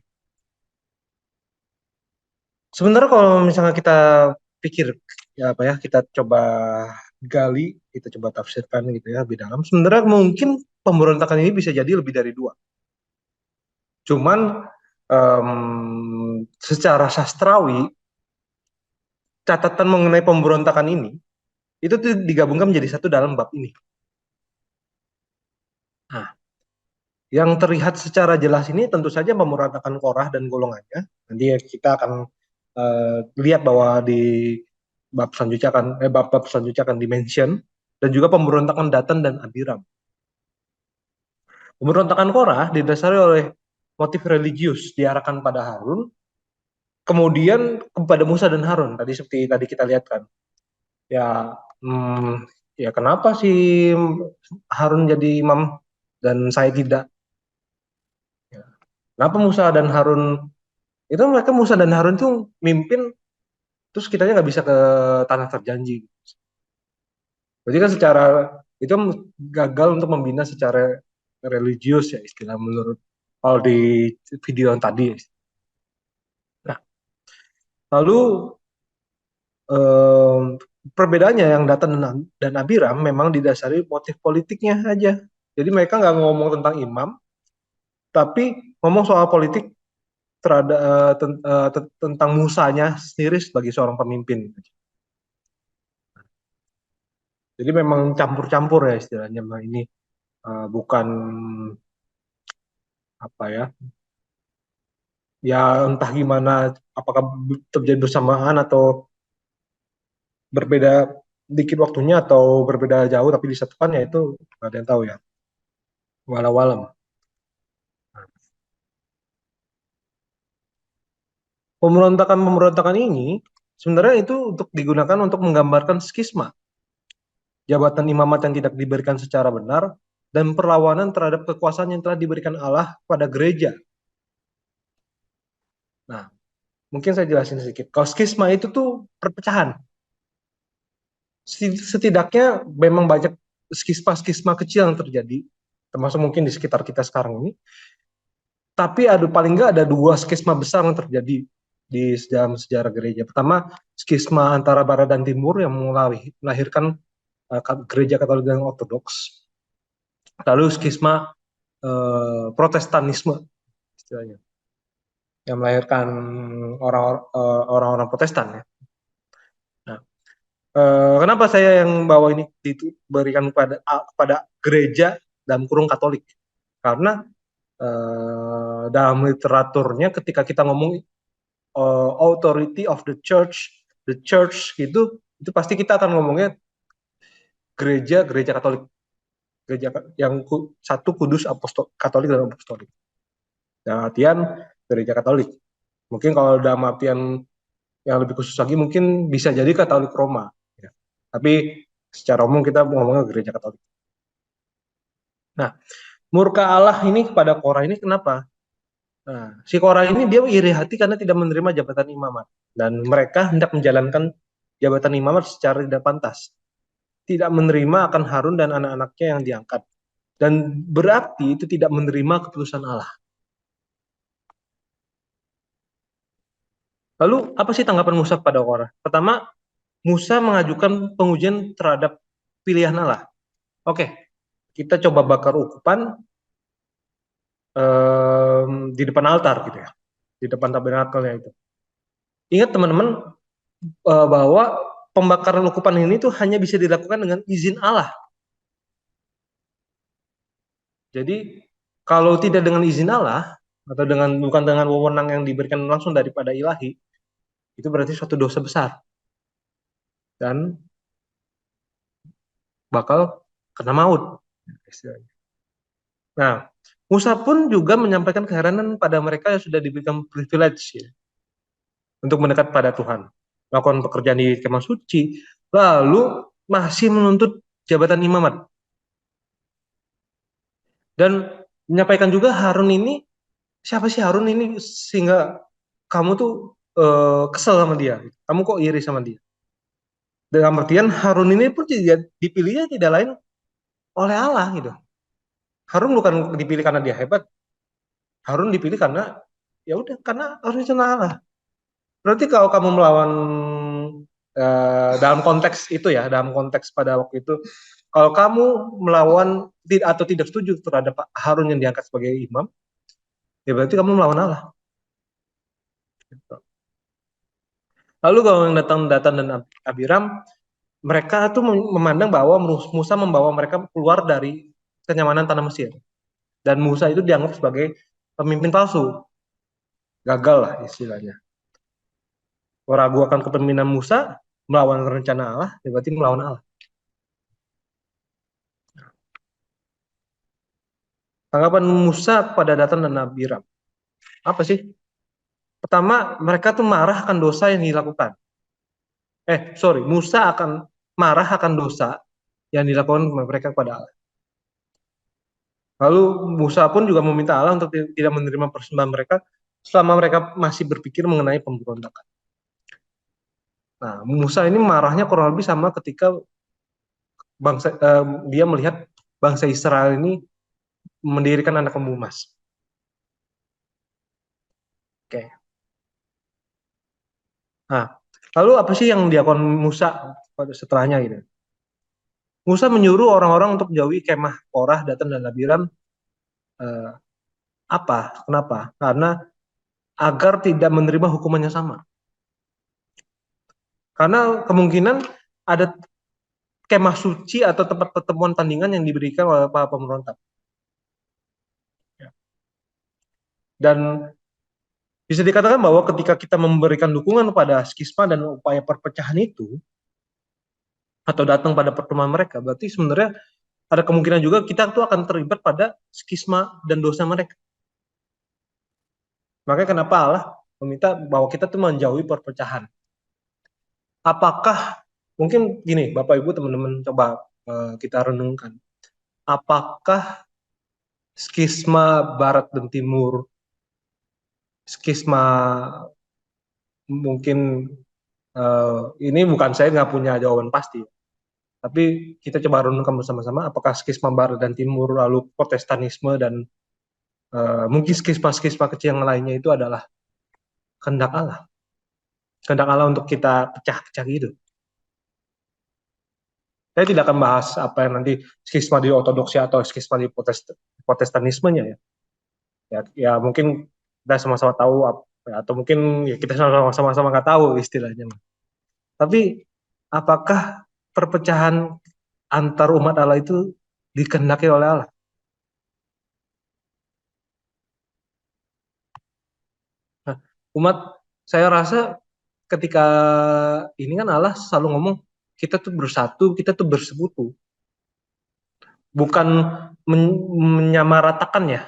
Sebenarnya kalau misalnya kita pikir kita coba gali, kita coba tafsirkan gitu ya lebih dalam. Sebenarnya mungkin pemberontakan ini bisa jadi lebih dari dua. Cuman secara sastrawi catatan mengenai pemberontakan ini itu tuh digabungkan menjadi satu dalam bab ini. Nah, yang terlihat secara jelas ini tentu saja pemberontakan Korah dan golongannya. Nanti kita akan lihat bahwa di bab selanjutnya akan dimention, dan juga pemberontakan Datan dan Abiram. Pemberontakan Korah didasari oleh motif religius diarahkan pada Harun, kemudian kepada Musa dan Harun. Tadi seperti tadi kita lihat kan, ya kenapa sih Harun jadi imam dan saya tidak? Ya. Kenapa Musa dan Harun itu mimpin, terus kitanya nggak bisa ke tanah terjanji. Berarti kan secara itu gagal untuk membina secara religius ya istilah menurut kalau di video yang tadi. Nah, lalu perbedaannya yang Datan dan Abiram memang didasari motif politiknya aja. Jadi mereka nggak ngomong tentang imam, tapi ngomong soal politik terhadap tentang Musanya sendiri sebagai seorang pemimpin. Jadi memang campur-campur ya istilahnya. Ini bukan ya entah gimana, apakah terjadi bersamaan atau berbeda dikit waktunya atau berbeda jauh tapi disatukan, ya itu nggak ada yang tahu ya. Walau alam. Pemberontakan ini sebenarnya itu untuk digunakan untuk menggambarkan skisma, jabatan imamat yang tidak diberikan secara benar, dan perlawanan terhadap kekuasaan yang telah diberikan Allah pada gereja. Nah, mungkin saya jelasin sedikit. Kalau skisma itu tuh perpecahan. Setidaknya memang banyak skisma-skisma kecil yang terjadi, termasuk mungkin di sekitar kita sekarang ini. Tapi paling nggak ada dua skisma besar yang terjadi di dalam sejarah gereja. Pertama, skisma antara Barat dan Timur yang melahirkan gereja Katolik dan Ortodoks. Lalu skisma Protestanisme istilahnya, yang melahirkan orang-orang Protestan ya. Nah, kenapa saya yang bawa ini diberikan kepada gereja dalam kurung Katolik? Karena dalam literaturnya ketika kita ngomong authority of the church gitu, itu pasti kita akan ngomongnya gereja Katolik, gereja yang satu kudus Katolik dan apostolik. Dalam artian gereja Katolik. Mungkin kalau dalam artian yang lebih khusus lagi mungkin bisa jadi Katolik Roma. Ya. Tapi secara umum kita ngomongnya gereja Katolik. Nah, murka Allah ini kepada Korah ini kenapa? Nah, si Korah ini dia iri hati karena tidak menerima jabatan imamat. Dan mereka hendak menjalankan jabatan imamat secara tidak pantas. Tidak menerima akan Harun dan anak-anaknya yang diangkat. Dan berarti itu tidak menerima keputusan Allah. Lalu apa sih tanggapan Musa kepada Korah? Pertama, Musa mengajukan pengujian terhadap pilihan Allah. Oke, kita coba bakar ukupan di depan altar gitu ya, di depan tabernakelnya itu. Ingat teman-teman bahwa pembakaran ukupan ini tuh hanya bisa dilakukan dengan izin Allah. Jadi kalau tidak dengan izin Allah atau bukan dengan wewenang yang diberikan langsung daripada ilahi, itu berarti suatu dosa besar dan bakal kena maut. Nah, Musa pun juga menyampaikan keheranan pada mereka yang sudah diberikan privilege ya, untuk mendekat pada Tuhan, melakukan pekerjaan di kemah suci, lalu masih menuntut jabatan imamat. Dan menyampaikan juga Harun ini, siapa sih Harun ini sehingga kamu tuh kesel sama dia, kamu kok iri sama dia. Dalam artian Harun ini pun dipilihnya tidak lain oleh Allah gitu. Harun bukan dipilih karena dia hebat, Harun dipilih karena ya udah karena rencana Allah. Berarti kalau kamu melawan dalam konteks itu ya, dalam konteks pada waktu itu, kalau kamu melawan atau tidak setuju terhadap Harun yang diangkat sebagai imam, ya berarti kamu melawan Allah. Lalu kalau yang Datan dan Abiram, mereka tuh memandang bahwa Musa membawa mereka keluar dari kenyamanan tanah Mesir. Dan Musa itu dianggap sebagai pemimpin palsu. Gagal lah istilahnya. Meragukan kepemimpinan Musa, melawan rencana Allah, ya berarti melawan Allah. Tanggapan Musa pada Datan dan Abiram. Apa sih? Pertama, mereka tuh marah akan dosa yang dilakukan. Musa akan marah akan dosa yang dilakukan mereka kepada Allah. Lalu Musa pun juga meminta Allah untuk tidak menerima persembahan mereka selama mereka masih berpikir mengenai pemberontakan. Nah, Musa ini marahnya kurang lebih sama ketika dia melihat bangsa Israel ini mendirikan anak lembu emas. Oke. Nah, lalu apa sih yang dilakukan Musa setelahnya gitu? Musa menyuruh orang-orang untuk menjauhi kemah Korah, Datan dan Abiram. Kenapa? Karena agar tidak menerima hukuman yang sama. Karena kemungkinan ada kemah suci atau tempat pertemuan tandingan yang diberikan oleh para pemberontak. Dan bisa dikatakan bahwa ketika kita memberikan dukungan pada skisma dan upaya perpecahan itu, atau datang pada pertemuan mereka, berarti sebenarnya ada kemungkinan juga kita tuh akan terlibat pada skisma dan dosa mereka. Makanya kenapa Allah meminta bahwa kita tuh menjauhi perpecahan. Apakah, mungkin gini, Bapak Ibu teman-teman coba kita renungkan. Apakah skisma Barat dan Timur, skisma mungkin ini bukan saya nggak punya jawaban pasti, tapi kita coba renungkan bersama-sama apakah skisma Barat dan Timur, lalu Protestanisme dan mungkin skisma-skisma kecil yang lainnya itu adalah kehendak Allah. Kehendak Allah untuk kita pecah-pecah gitu. Saya tidak akan bahas apa yang nanti skisma di ortodoksi atau skisma di protestanismenya ya. Ya mungkin kita sama-sama tahu atau mungkin ya kita sama-sama nggak tahu istilahnya. Tapi apakah perpecahan antar umat Allah itu dikehendaki oleh Allah? umat, saya rasa ketika ini kan Allah selalu ngomong kita tuh bersatu, kita tuh bersekutu, bukan menyamaratakan ya.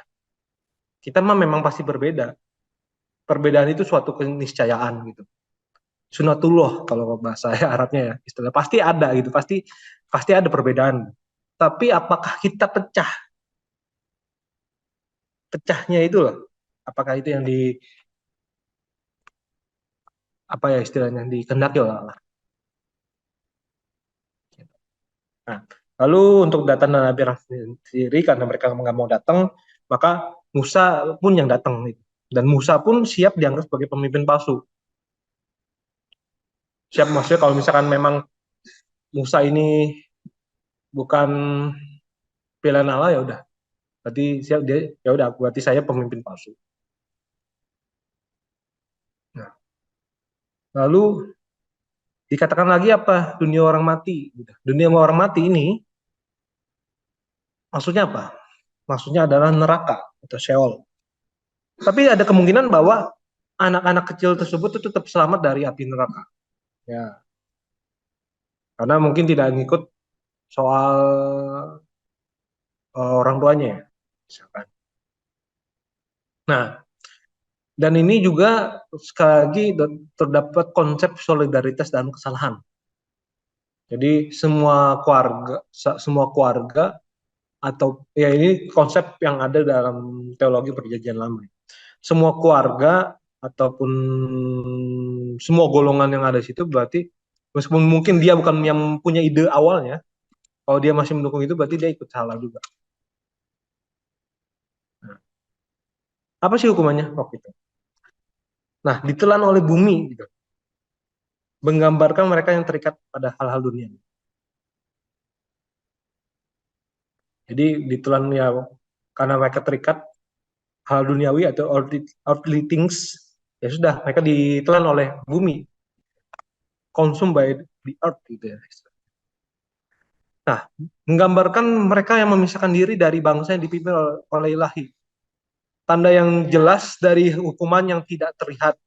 Kita mah memang pasti berbeda. Perbedaan itu suatu keniscayaan gitu. Sunatullah kalau bahasa Arabnya ya, istilah pasti ada gitu, pasti ada perbedaan. Tapi apakah kita pecahnya itu loh? Apakah itu yang apa ya istilahnya dikehendaki oleh Allah? Nah, lalu untuk datang dan Nabi sendiri karena mereka nggak mau datang, maka Musa pun yang datang dan Musa pun siap dianggap sebagai pemimpin palsu. Siap maksudnya kalau misalkan memang Musa ini bukan pilihan Allah ya udah, berarti siap dia ya udah berarti saya pemimpin palsu. Nah, lalu dikatakan lagi apa? Dunia orang mati. Dunia orang mati ini maksudnya apa? Maksudnya adalah neraka atau Sheol. Tapi ada kemungkinan bahwa anak-anak kecil tersebut itu tetap selamat dari api neraka. Ya, karena mungkin tidak ngikut soal orang tuanya ya, misalkan. Nah, dan ini juga sekali lagi terdapat konsep solidaritas dalam kesalahan. Jadi semua keluarga atau ya ini konsep yang ada dalam teologi perjanjian lama. Semua keluarga ataupun semua golongan yang ada di situ berarti meskipun mungkin dia bukan yang punya ide awalnya, kalau dia masih mendukung itu berarti dia ikut salah juga. Nah, apa sih hukumannya waktu itu? Nah, ditelan oleh bumi gitu. Menggambarkan mereka yang terikat pada hal-hal dunia. Jadi ditelan ya karena mereka terikat hal duniawi atau earthly things, ya sudah mereka ditelan oleh bumi, consumed by the earth gitu ya. Nah, menggambarkan mereka yang memisahkan diri dari bangsa yang dipimpin oleh ilahi. Tanda yang jelas dari hukuman yang tidak terlihat.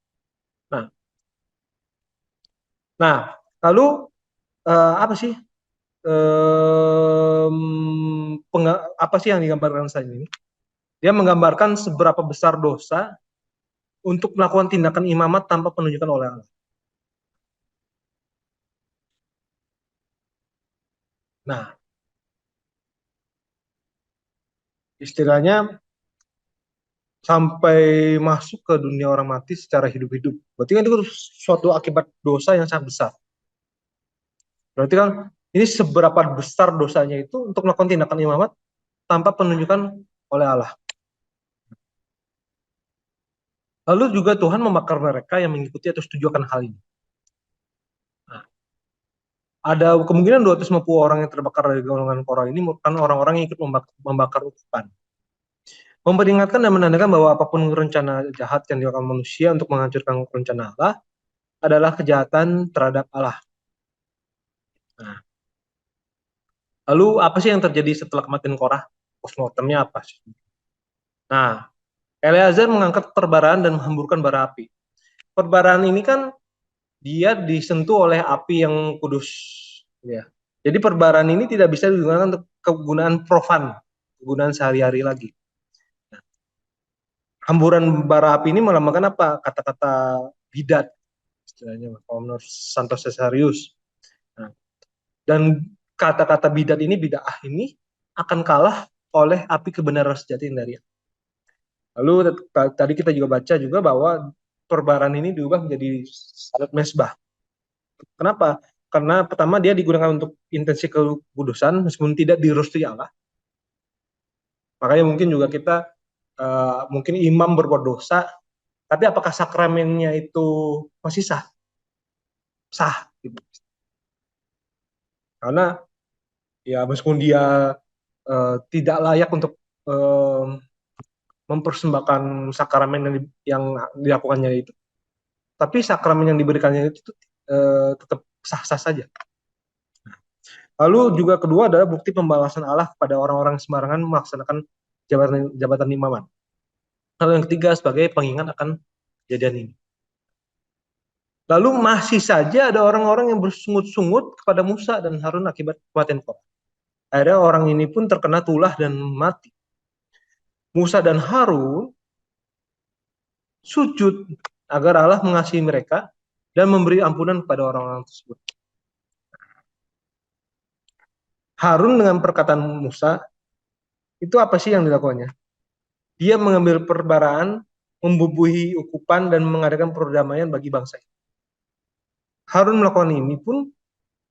Nah, lalu apa sih apa sih yang digambarkan saat ini? Dia menggambarkan seberapa besar dosa untuk melakukan tindakan imamat tanpa penunjukan oleh Allah. Nah, istilahnya sampai masuk ke dunia orang mati secara hidup-hidup. Berarti kan itu suatu akibat dosa yang sangat besar. Berarti kan ini seberapa besar dosanya itu untuk melakukan tindakan imamat tanpa penunjukan oleh Allah. Lalu juga Tuhan membakar mereka yang mengikuti atau setuju akan hal ini. Nah, ada kemungkinan 250 orang yang terbakar dari golongan Korah ini merupakan orang-orang yang ikut membakar ukupan. Memperingatkan dan menandakan bahwa apapun rencana jahat yang dilakukan manusia untuk menghancurkan rencana Allah adalah kejahatan terhadap Allah. Nah, lalu apa sih yang terjadi setelah kematian Korah? Postmortemnya apa sih? Nah, Eleazar mengangkat perbaraan dan menghamburkan bara api. Perbaraan ini kan dia disentuh oleh api yang kudus. Ya. Jadi perbaraan ini tidak bisa digunakan untuk kegunaan profan, kegunaan sehari-hari lagi. Nah, hamburan bara api ini melambangkan apa? Kata-kata bidat, istilahnya kalau menurut Santos Cesarius. Nah, dan kata-kata bidat ini, bid'ah ini akan kalah oleh api kebenaran sejati yang dari Allah. Lalu tadi kita juga baca juga bahwa perbaraan ini diubah menjadi salat mesbah. Kenapa? Karena pertama dia digunakan untuk intensi kekudusan meskipun tidak direstui Allah. Makanya mungkin juga kita mungkin imam berbuat dosa, tapi apakah sakramennya itu masih sah? Sah. Gitu. Karena ya meskipun dia tidak layak untuk mempersembahkan sakramen yang dilakukannya itu, tapi sakramen yang diberikannya itu tetap sah-sah saja. Lalu juga kedua adalah bukti pembalasan Allah kepada orang-orang sembarangan melaksanakan jabatan imaman. Lalu yang ketiga sebagai pengingat akan kejadian ini. Lalu masih saja ada orang-orang yang bersungut-sungut kepada Musa dan Harun akibat kekuatan Korah. Akhirnya orang ini pun terkena tulah dan mati. Musa dan Harun sujud agar Allah mengasihi mereka dan memberi ampunan kepada orang-orang tersebut. Harun dengan perkataan Musa, itu apa sih yang dilakukannya? Dia mengambil perbaraan, membubuhi ukupan, dan mengadakan perdamaian bagi bangsa. Harun melakukan ini pun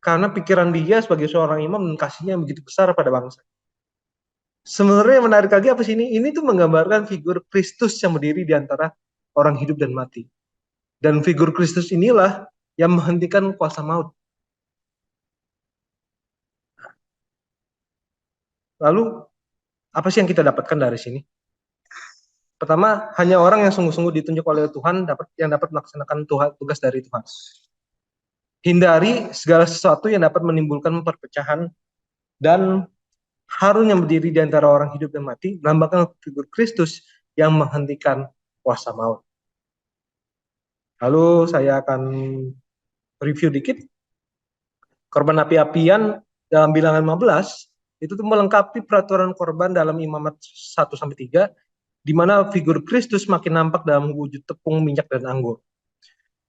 karena pikiran dia sebagai seorang imam dan kasihnya yang begitu besar pada bangsa. Sebenarnya yang menarik lagi apa sih ini? Ini tuh menggambarkan figur Kristus yang berdiri di antara orang hidup dan mati. Dan figur Kristus inilah yang menghentikan kuasa maut. Lalu, apa sih yang kita dapatkan dari sini? Pertama, hanya orang yang sungguh-sungguh ditunjuk oleh Tuhan yang dapat melaksanakan tugas dari Tuhan. Hindari segala sesuatu yang dapat menimbulkan perpecahan, dan Harun yang berdiri di antara orang hidup dan mati melambangkan figur Kristus yang menghentikan kuasa maut. Lalu saya akan review dikit. Korban api-apian dalam bilangan 15 itu tuh melengkapi peraturan korban dalam Imamat 1-3, di mana figur Kristus makin nampak dalam wujud tepung, minyak, dan anggur.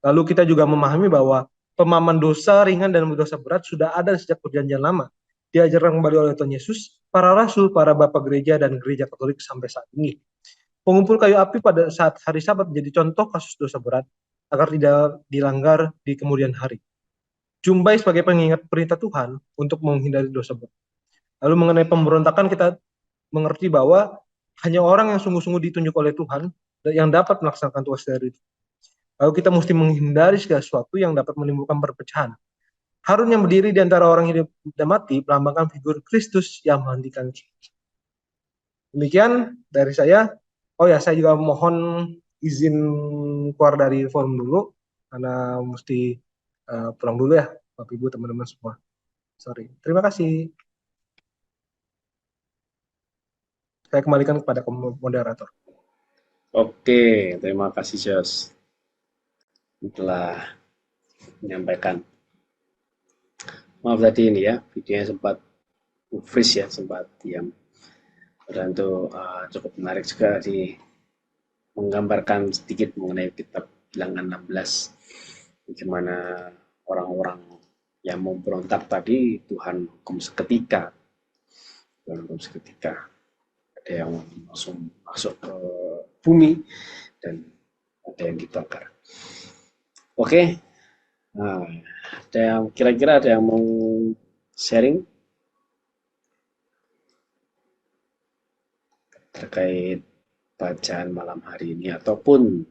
Lalu kita juga memahami bahwa pemahaman dosa ringan dan dosa berat sudah ada sejak perjanjian lama. Diajarkan kembali oleh Tuhan Yesus, para rasul, para bapak gereja, dan gereja Katolik sampai saat ini. Pengumpul kayu api pada saat hari Sabat menjadi contoh kasus dosa berat agar tidak dilanggar di kemudian hari. Jumbai sebagai pengingat perintah Tuhan untuk menghindari dosa berat. Lalu mengenai pemberontakan, kita mengerti bahwa hanya orang yang sungguh-sungguh ditunjuk oleh Tuhan yang dapat melaksanakan tugas dari itu. Lalu kita mesti menghindari segala sesuatu yang dapat menimbulkan perpecahan. Harun yang berdiri di antara orang hidup dan mati melambangkan figur Kristus yang menghentikan. Demikian dari saya. Oh ya, saya juga mohon izin keluar dari forum dulu karena mesti pulang dulu ya, Bapak Ibu, teman-teman semua. Sorry. Terima kasih. Saya kembalikan kepada moderator. Oke, terima kasih Jos telah menyampaikan. Maaf tadi ini ya, videonya sempat freeze ya, sempat diam. Dan itu cukup menarik juga menggambarkan sedikit mengenai kitab Bilangan 16, bagaimana orang-orang yang memberontak tadi Tuhan hukum seketika. Tuhan hukum seketika. Ada yang langsung masuk ke bumi dan ada yang dibakar. Oke. Nah, kira-kira ada yang mau sharing terkait bacaan malam hari ini ataupun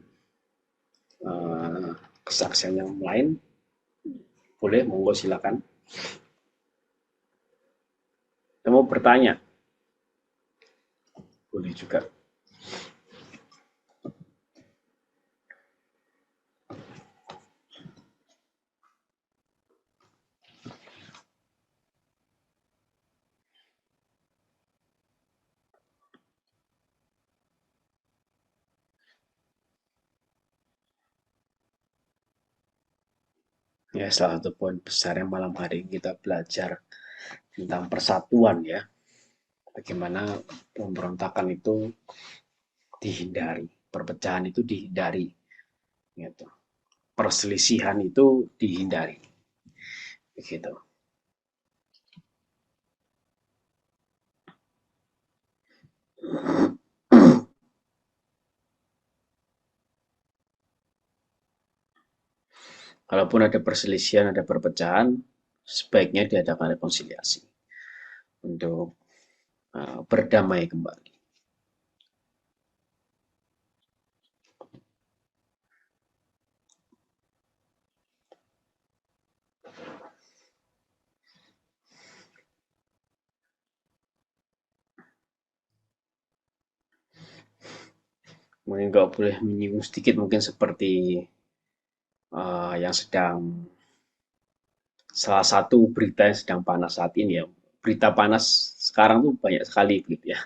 kesaksian yang lain? Boleh, monggo silakan. Saya mau bertanya, boleh juga. Ya, salah satu poin besar yang malam hari ini kita belajar tentang persatuan ya. Bagaimana pemberontakan itu dihindari, perpecahan itu dihindari, gitu. Perselisihan itu dihindari, begitu. Kalaupun ada perselisihan, ada perpecahan, sebaiknya diadakan rekonsiliasi untuk berdamai kembali. Mungkin kalau boleh menyinggung sedikit, mungkin seperti yang salah satu berita yang sedang panas saat ini ya. Berita panas sekarang tuh banyak sekali gitu ya.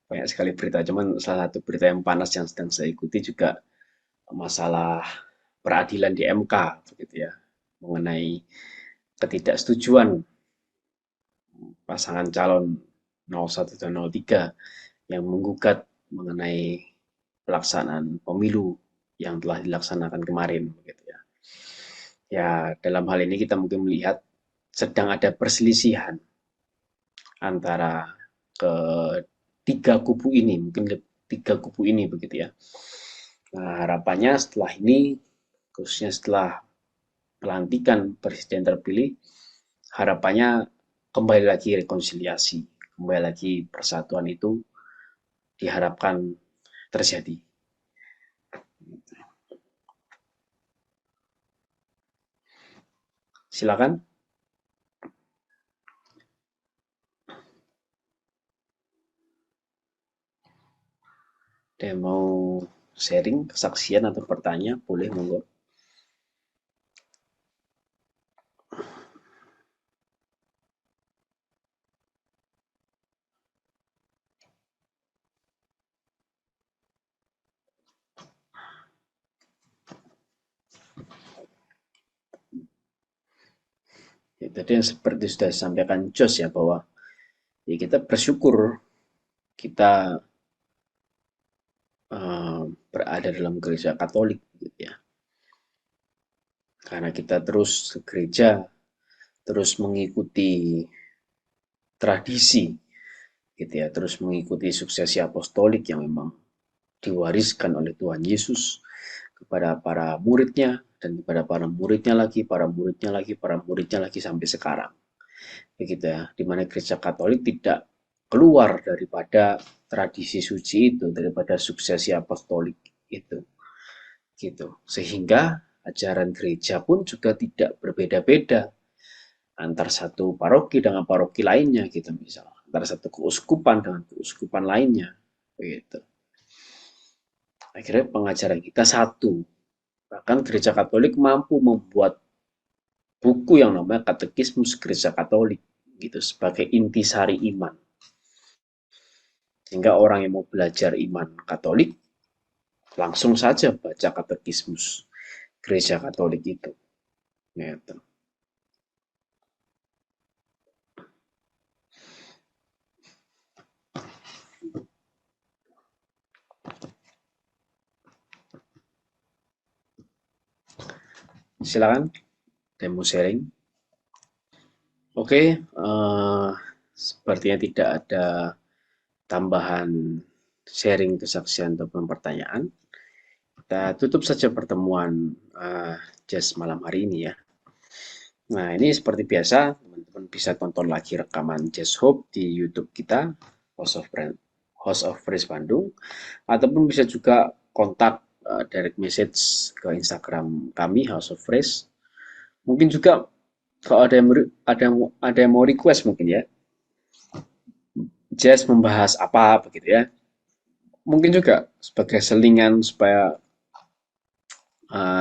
Banyak sekali berita, cuman salah satu berita yang panas yang sedang saya ikuti juga masalah peradilan di MK, begitu ya, mengenai ketidaksetujuan pasangan calon 01 dan 03 yang menggugat mengenai pelaksanaan pemilu yang telah dilaksanakan kemarin, begitu ya. Ya, dalam hal ini kita mungkin melihat sedang ada perselisihan antara ketiga kubu ini, mungkin tiga kubu ini, begitu ya. Nah, harapannya setelah ini, khususnya setelah pelantikan presiden terpilih, harapannya kembali lagi rekonsiliasi, kembali lagi persatuan itu diharapkan terjadi. Silakan. Ada yang mau sharing kesaksian atau bertanya, boleh monggo. Ya, tadi yang seperti sudah disampaikan Jos ya, bahwa ya kita bersyukur kita berada dalam gereja Katolik, gitu ya. Karena kita terus ke gereja, terus mengikuti tradisi, gitu ya, terus mengikuti suksesi apostolik yang memang diwariskan oleh Tuhan Yesus kepada para muridnya, dan kepada para muridnya lagi, para muridnya lagi, para muridnya lagi sampai sekarang. Begitu ya, di mana gereja Katolik tidak keluar daripada tradisi suci itu, daripada suksesi apostolik itu. Gitu. Sehingga ajaran gereja pun juga tidak berbeda-beda antar satu paroki dengan paroki lainnya, gitu misalnya, antara satu keuskupan dengan keuskupan lainnya, begitu. Akhirnya pengajaran kita satu. Bahkan gereja Katolik mampu membuat buku yang namanya Katekismus Gereja Katolik, gitu, sebagai intisari iman. Sehingga orang yang mau belajar iman Katolik langsung saja baca Katekismus Gereja Katolik itu. Gitu. Silakan demo sharing. Oke, sepertinya tidak ada tambahan sharing kesaksian ataupun pertanyaan. Kita tutup saja pertemuan Jazz malam hari ini ya. Nah, ini seperti biasa, teman-teman bisa tonton lagi rekaman Jazz Hope di YouTube kita, House of Praise Bandung, ataupun bisa juga kontak direct message ke Instagram kami, House of Praise. Mungkin juga kalau ada yang mau request mungkin ya, Jazz membahas apa begitu ya, mungkin juga sebagai selingan supaya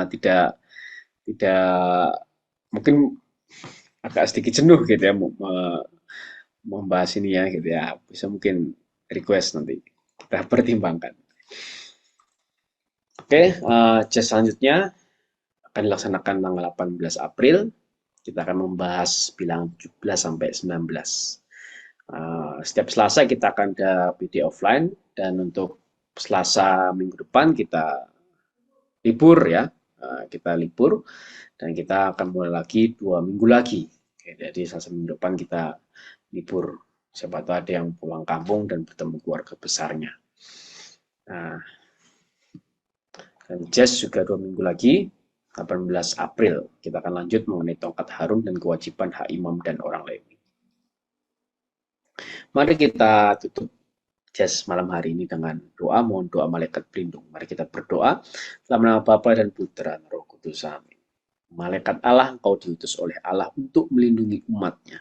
tidak mungkin agak sedikit jenuh gitu ya membahas ini ya, gitu ya, bisa mungkin request, nanti kita pertimbangkan. Oke, Jazz selanjutnya akan dilaksanakan tanggal 18 April. Kita akan membahas bilangan 17 sampai 19. Setiap Selasa kita akan ada PD offline, dan untuk Selasa minggu depan kita libur ya, kita libur, dan kita akan mulai lagi 2 minggu lagi. Oke, jadi Selasa minggu depan kita libur. Siapa tahu ada yang pulang kampung dan bertemu keluarga besarnya. Nah, dan Jazz juga 2 minggu lagi, 18 April, kita akan lanjut mengenai tongkat harum dan kewajiban hak imam dan orang Lewi. Mari kita tutup Jazz malam hari ini dengan doa, mohon doa malaikat pelindung. Mari kita berdoa dalam nama Bapa dan Putra dan Roh Kudus. Amin. Malaikat Allah, engkau diutus oleh Allah untuk melindungi umatnya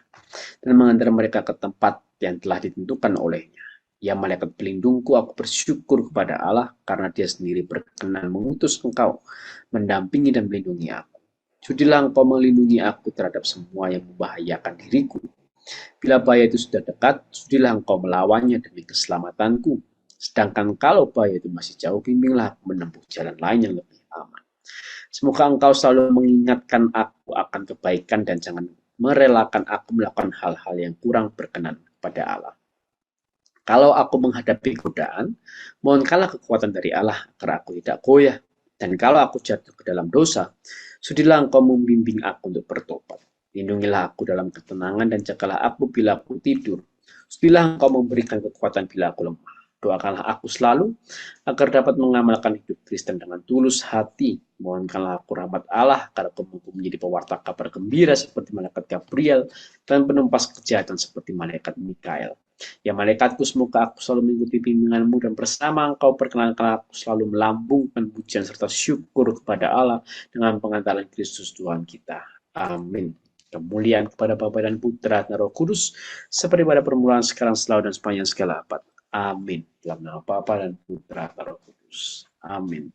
dan mengantar mereka ke tempat yang telah ditentukan olehnya. Ya malaikat pelindungku, aku bersyukur kepada Allah karena Dia sendiri berkenan mengutus engkau mendampingi dan melindungi aku. Sudilah engkau melindungi aku terhadap semua yang membahayakan diriku. Bila bahaya itu sudah dekat, sudilah engkau melawannya demi keselamatanku. Sedangkan kalau bahaya itu masih jauh, bimbinglah aku menempuh jalan lain yang lebih aman. Semoga engkau selalu mengingatkan aku akan kebaikan dan jangan merelakan aku melakukan hal-hal yang kurang berkenan kepada Allah. Kalau aku menghadapi godaan, mohonkanlah kekuatan dari Allah agar aku tidak goyah. Dan kalau aku jatuh ke dalam dosa, sudilah engkau membimbing aku untuk bertobat. Lindungilah aku dalam ketenangan dan jagalah aku bila aku tidur. Sudilah engkau memberikan kekuatan bila aku lemah. Doakanlah aku selalu agar dapat mengamalkan hidup Kristen dengan tulus hati. Mohonkanlah aku rahmat Allah agar aku mampu menjadi pewarta kabar gembira seperti malaikat Gabriel dan penumpas kejahatan seperti malaikat Mikael. Ya malaikatku, semoga aku selalu mengikuti bimbinganmu dan bersama engkau perkenankanlah aku selalu melambungkan pujian serta syukur kepada Allah dengan pengantaran Kristus Tuhan kita. Amin. Kemuliaan kepada Bapa dan Putra dan Roh Kudus, seperti pada permulaan, sekarang, selalu, dan sepanjang segala abad. Amin. Dalam nama Bapa dan Putra dan Roh Kudus. Amin.